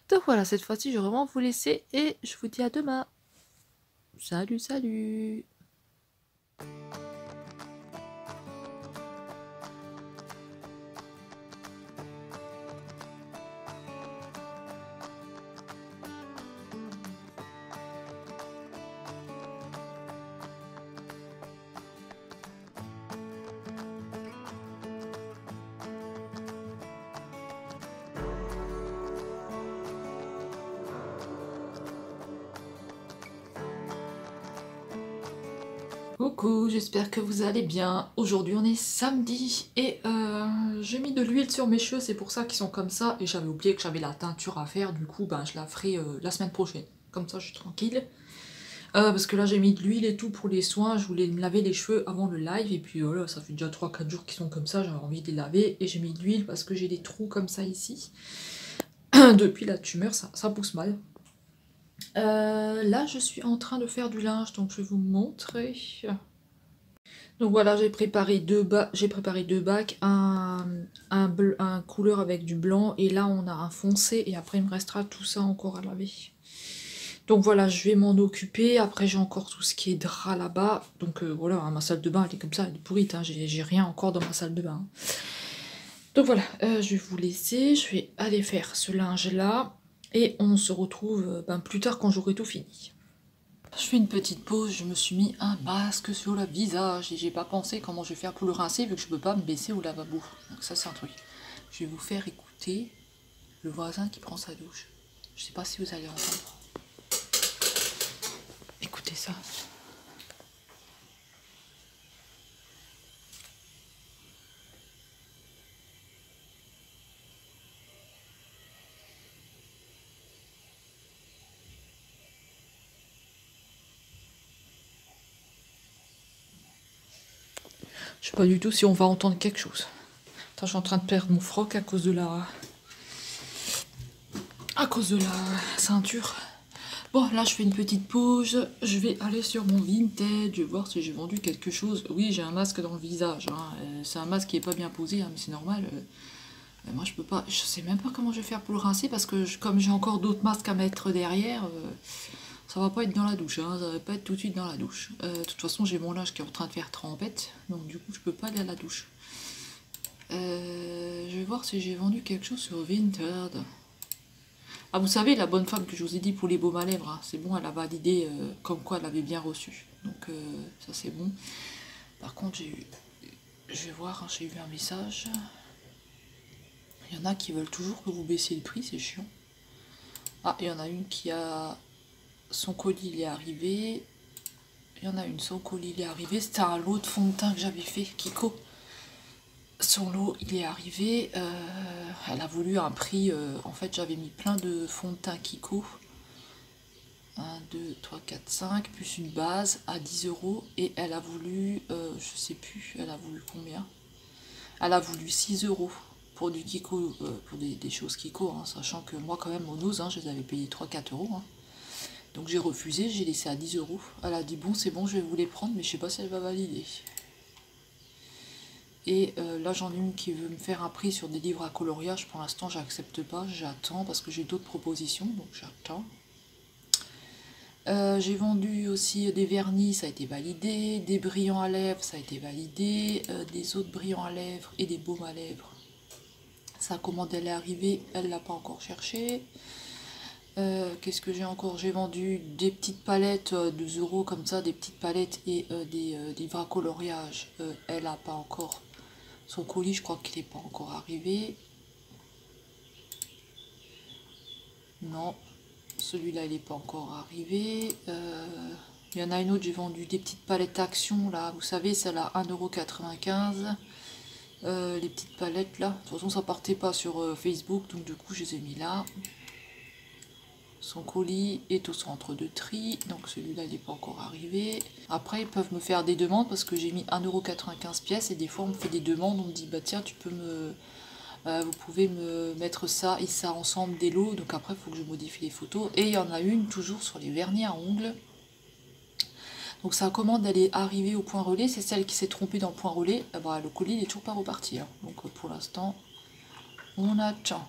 Donc voilà, cette fois-ci, je vais vraiment vous laisser et je vous dis à demain. Salut, salut! Coucou, j'espère que vous allez bien. Aujourd'hui on est samedi et j'ai mis de l'huile sur mes cheveux, c'est pour ça qu'ils sont comme ça. Et j'avais oublié que j'avais la teinture à faire, du coup ben, je la ferai la semaine prochaine. Comme ça je suis tranquille. Parce que là j'ai mis de l'huile et tout pour les soins, je voulais me laver les cheveux avant le live. Et puis voilà, ça fait déjà 3-4 jours qu'ils sont comme ça, j'avais envie de les laver. Et j'ai mis de l'huile parce que j'ai des trous comme ça ici. Depuis la tumeur, ça pousse mal. Là je suis en train de faire du linge, donc je vais vous montrer. Donc voilà, j'ai préparé deux bacs, un couleur avec du blanc et là on a un foncé et après il me restera tout ça encore à laver. Donc voilà, je vais m'en occuper. Après j'ai encore tout ce qui est drap là-bas. Donc voilà, hein, ma salle de bain elle est comme ça, elle est pourrite, hein, j'ai rien encore dans ma salle de bain. Donc voilà, je vais vous laisser, je vais aller faire ce linge là et on se retrouve plus tard quand j'aurai tout fini. Je fais une petite pause, je me suis mis un masque sur le visage et j'ai pas pensé comment je vais faire pour le rincer vu que je peux pas me baisser au lavabo. Donc ça c'est un truc. Je vais vous faire écouter le voisin qui prend sa douche. Je sais pas si vous allez entendre. Écoutez ça. Je sais pas du tout si on va entendre quelque chose. Attends, je suis en train de perdre mon froc à cause de la ceinture. Bon, là, je fais une petite pause. Je vais aller sur mon Vinted, voir si j'ai vendu quelque chose. Oui, j'ai un masque dans le visage. Hein. C'est un masque qui est pas bien posé, hein, mais c'est normal. Moi, je peux pas. Je sais même pas comment je vais faire pour le rincer parce que comme j'ai encore d'autres masques à mettre derrière, ça va pas être dans la douche. Hein, ça va pas être tout de suite dans la douche. De toute façon, j'ai mon linge qui est en train de faire trempette, donc du coup, je peux pas aller à la douche. Je vais voir si j'ai vendu quelque chose sur Vinted. Ah, vous savez, la bonne femme que je vous ai dit pour les baumes à lèvres, hein, c'est bon, elle a validé comme quoi elle avait bien reçu. Donc ça c'est bon. Par contre, je vais voir, hein, j'ai eu un message. Il y en a qui veulent toujours que vous baissiez le prix, c'est chiant. Ah, il y en a une qui a... Son colis, il est arrivé. Il y en a une, son colis, il est arrivé. C'était un lot de fond de teint que j'avais fait, Kiko. Son lot, il est arrivé. Elle a voulu un prix... en fait, j'avais mis plein de fond de teint Kiko. 1, 2, 3, 4, 5, plus une base à 10 €. Et elle a voulu, je sais plus, elle a voulu combien? Elle a voulu 6 € pour du Kiko, pour des choses Kiko, hein, sachant que moi quand même, mon ose, hein, je les avais payés 3-4 €. Hein. Donc j'ai refusé, j'ai laissé à 10 €. Elle a dit bon, c'est bon, je vais vous les prendre, mais je sais pas si elle va valider. Et là j'en ai une qui veut me faire un prix sur des livres à coloriage. Pour l'instant j'accepte pas, j'attends parce que j'ai d'autres propositions, donc j'attends. J'ai vendu aussi des vernis, ça a été validé, des brillants à lèvres, ça a été validé, des autres brillants à lèvres et des baumes à lèvres. Sa commande elle est arrivée, elle l'a pas encore cherché. Qu'est-ce que j'ai encore? J'ai vendu des petites palettes de 2 € comme ça, des petites palettes et des livres à coloriage. Elle a pas encore son colis, je crois qu'il n'est pas encore arrivé. Non. Celui-là, il n'est pas encore arrivé. Il y en a une autre, j'ai vendu des petites palettes Action, là. Vous savez, celle à 1,95 €. Les petites palettes, là. De toute façon, ça partait pas sur Facebook, donc du coup, je les ai mis là. Son colis est au centre de tri, donc celui-là, il n'est pas encore arrivé. Après, ils peuvent me faire des demandes, parce que j'ai mis 1,95 € pièce, et des fois, on me fait des demandes, on me dit, bah tiens, tu peux me... vous pouvez me mettre ça et ça ensemble des lots, donc après il faut que je modifie les photos. Et il y en a une toujours sur les vernis à ongles. Donc sa commande elle est arrivée au point relais, c'est celle qui s'est trompée dans le point relais. Bah, le colis n'est toujours pas reparti, hein. Donc pour l'instant on attend.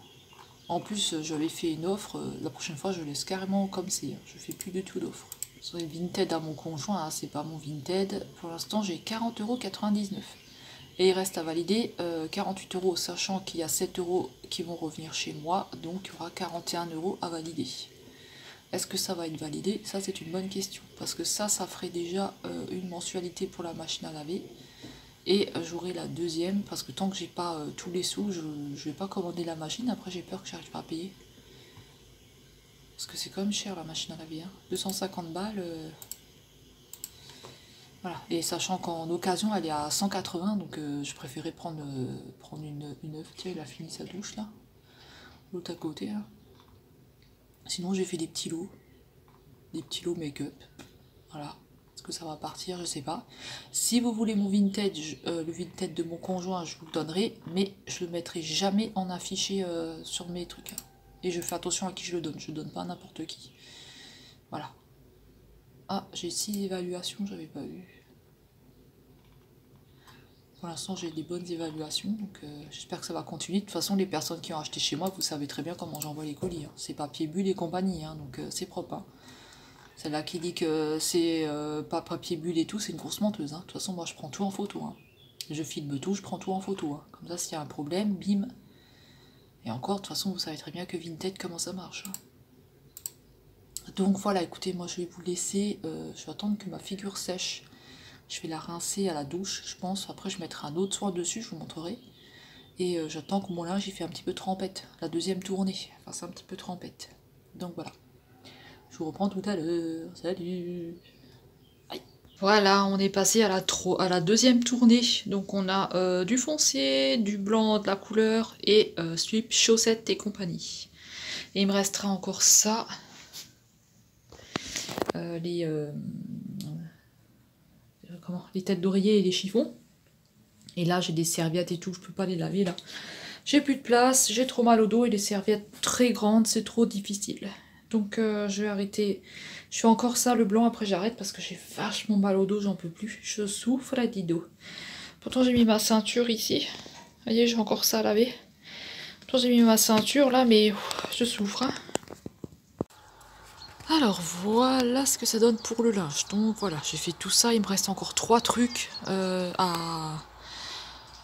En plus j'avais fait une offre, la prochaine fois je laisse carrément comme c'est, hein. Je fais plus du tout d'offre. Sur les Vinted à mon conjoint, hein, c'est pas mon Vinted. Pour l'instant j'ai 40,99 €. Et il reste à valider 48 €, sachant qu'il y a 7 € qui vont revenir chez moi, donc il y aura 41 € à valider. Est-ce que ça va être validé? Ça c'est une bonne question, parce que ça ferait déjà une mensualité pour la machine à laver, et j'aurai la deuxième, parce que tant que j'ai pas tous les sous, je vais pas commander la machine, après j'ai peur que j'arrive pas à payer. Parce que c'est quand même cher la machine à laver, hein. 250 balles... Voilà, et sachant qu'en occasion elle est à 180, donc je préférais prendre une neuve. Tiens, il a fini sa douche là, l'autre à côté là. Sinon j'ai fait des petits lots make-up, voilà. Est-ce que ça va partir? Je sais pas. Si vous voulez mon vintage, le vintage de mon conjoint, je vous le donnerai, mais je le mettrai jamais en affiché sur mes trucs. Hein. Et je fais attention à qui je le donne pas à n'importe qui. Voilà. Ah, j'ai 6 évaluations, j'avais pas vu. Pour l'instant, j'ai des bonnes évaluations, donc j'espère que ça va continuer. De toute façon, les personnes qui ont acheté chez moi, vous savez très bien comment j'envoie les colis. Hein. C'est papier bulle et compagnie, hein, donc c'est propre. Hein. Celle-là qui dit que c'est pas papier bulle et tout, c'est une grosse menteuse. Hein. De toute façon, moi, je prends tout en photo. Hein. Je filme tout, je prends tout en photo. Hein. Comme ça, s'il y a un problème, bim. Et encore, de toute façon, vous savez très bien que Vinted, comment ça marche. Hein. Donc voilà, écoutez, moi, je vais vous laisser. Je vais attendre que ma figure sèche. Je vais la rincer à la douche, je pense. Après, je mettrai un autre soin dessus, je vous montrerai. Et j'attends que mon linge, il fait un petit peu trempette. La deuxième tournée. Enfin, c'est un petit peu trempette. Donc voilà. Je vous reprends tout à l'heure. Salut. Aïe. Voilà, on est passé à la deuxième tournée. Donc on a du foncé, du blanc, de la couleur et slip, chaussettes et compagnie. Et il me restera encore ça. Les têtes d'oreiller et les chiffons. Et là j'ai des serviettes et tout, je peux pas les laver là. J'ai plus de place, j'ai trop mal au dos et les serviettes très grandes, c'est trop difficile. Donc je vais arrêter. Je fais encore ça le blanc, après j'arrête parce que j'ai vachement mal au dos, j'en peux plus. Je souffre à dido. Pourtant j'ai mis ma ceinture ici. Vous voyez, j'ai encore ça à laver. Pourtant j'ai mis ma ceinture là, mais je souffre. Hein. Alors voilà ce que ça donne pour le linge. Donc voilà, j'ai fait tout ça. Il me reste encore 3 trucs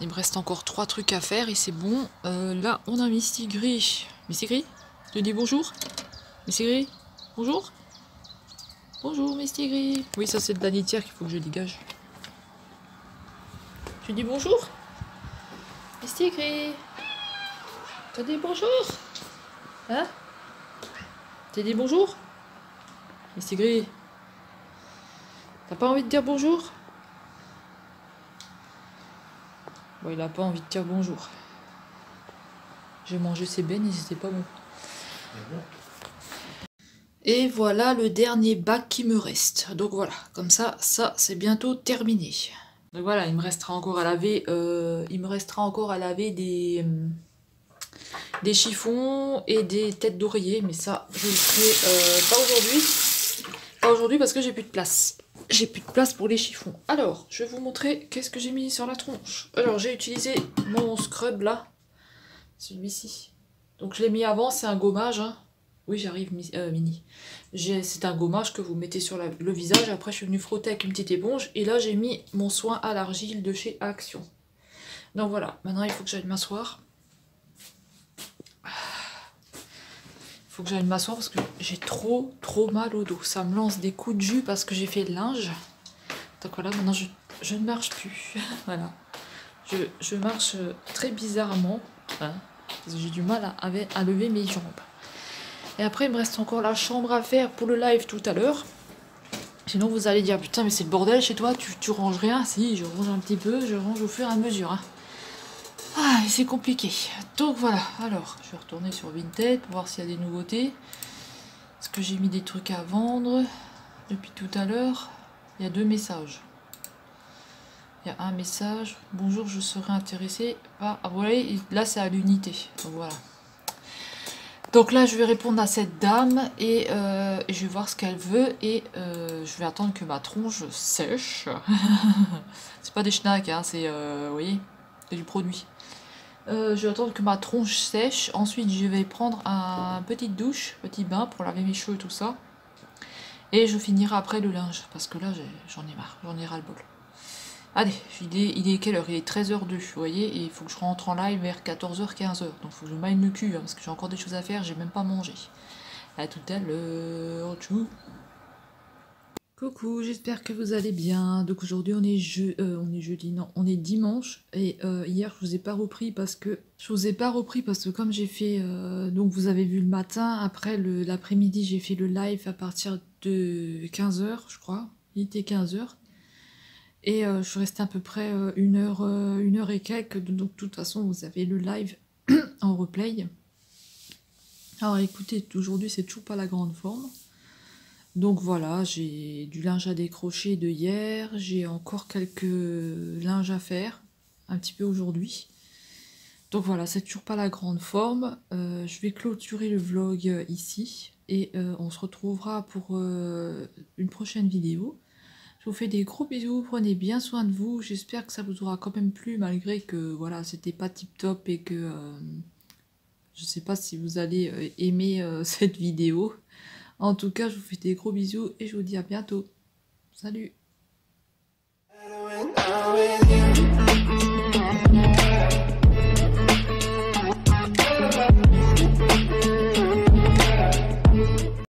Il me reste encore 3 trucs à faire et c'est bon. Là, on a Misty Gris. Misty Gris, tu dis bonjour? Misty Gris, bonjour? Bonjour Misty Gris. Oui, ça c'est de la litière qu'il faut que je dégage. Tu dis bonjour? Misty Gris. Tu dis bonjour? Hein? Tu dis bonjour? Misty Gris. T'as pas envie de dire bonjour? Bon, il a pas envie de dire bonjour. J'ai mangé ses bennes, ils étaient pas bons. Et voilà le dernier bac qui me reste. Donc voilà, comme ça c'est bientôt terminé. Donc voilà, il me restera encore à laver, des chiffons et des têtes d'oreiller, mais ça je le ferai pas aujourd'hui. Pas aujourd'hui parce que j'ai plus de place. J'ai plus de place pour les chiffons. Alors, je vais vous montrer qu'est-ce que j'ai mis sur la tronche. Alors, j'ai utilisé mon scrub là. Celui-ci. Donc, je l'ai mis avant, c'est un gommage. Hein. Oui, j'arrive, mini. C'est un gommage que vous mettez sur le visage. Après, je suis venue frotter avec une petite éponge. Et là, j'ai mis mon soin à l'argile de chez Action. Donc voilà, maintenant il faut que j'aille m'asseoir. Faut que j'aille m'asseoir parce que j'ai trop mal au dos. Ça me lance des coups de jus parce que j'ai fait le linge. Donc voilà, maintenant je ne marche plus. Voilà. Je marche très bizarrement. Hein, parce que j'ai du mal à lever mes jambes. Et après, il me reste encore la chambre à faire pour le live tout à l'heure. Sinon, vous allez dire, putain, mais c'est le bordel chez toi, tu ranges rien. Si, je range un petit peu, je range au fur et à mesure. Hein. Ah, c'est compliqué. Donc voilà, alors, je vais retourner sur Vinted pour voir s'il y a des nouveautés. Est-ce que j'ai mis des trucs à vendre depuis tout à l'heure? Il y a 2 messages. Il y a un message. Bonjour, je serais intéressé par... Ah, vous voyez, là, c'est à l'unité. Donc voilà. Donc là, je vais répondre à cette dame et je vais voir ce qu'elle veut et je vais attendre que ma tronche sèche. C'est pas des schnacks, hein, c'est, vous voyez, c'est du produit. Je vais attendre que ma tronche sèche. Ensuite, je vais prendre un petite douche, petit bain pour laver mes cheveux, tout ça. Et je finirai après le linge parce que là, j'en ai marre, j'en ai ras le bol. Allez, il est quelle heure? Il est 13h02, vous voyez, et il faut que je rentre en live vers 14h, 15h. Donc il faut que je m'aille le cul, hein, parce que j'ai encore des choses à faire, j'ai même pas mangé. À tout à l'heure, tchou. Coucou, j'espère que vous allez bien. Donc aujourd'hui on est jeudi, non, on est dimanche. Et hier je vous ai pas repris parce que comme j'ai fait, donc vous avez vu le matin, après l'après-midi j'ai fait le live à partir de 15h je crois, il était 15h. Et je suis restée à peu près une heure et quelques, donc de toute façon vous avez le live en replay. Alors écoutez, aujourd'hui c'est toujours pas la grande forme. Donc voilà, j'ai du linge à décrocher de hier, j'ai encore quelques linges à faire, un petit peu aujourd'hui. Donc voilà, c'est toujours pas la grande forme. Je vais clôturer le vlog ici et on se retrouvera pour une prochaine vidéo. Je vous fais des gros bisous, prenez bien soin de vous, j'espère que ça vous aura quand même plu malgré que voilà, c'était pas tip top et que je sais pas si vous allez aimer cette vidéo. En tout cas, je vous fais des gros bisous et je vous dis à bientôt. Salut!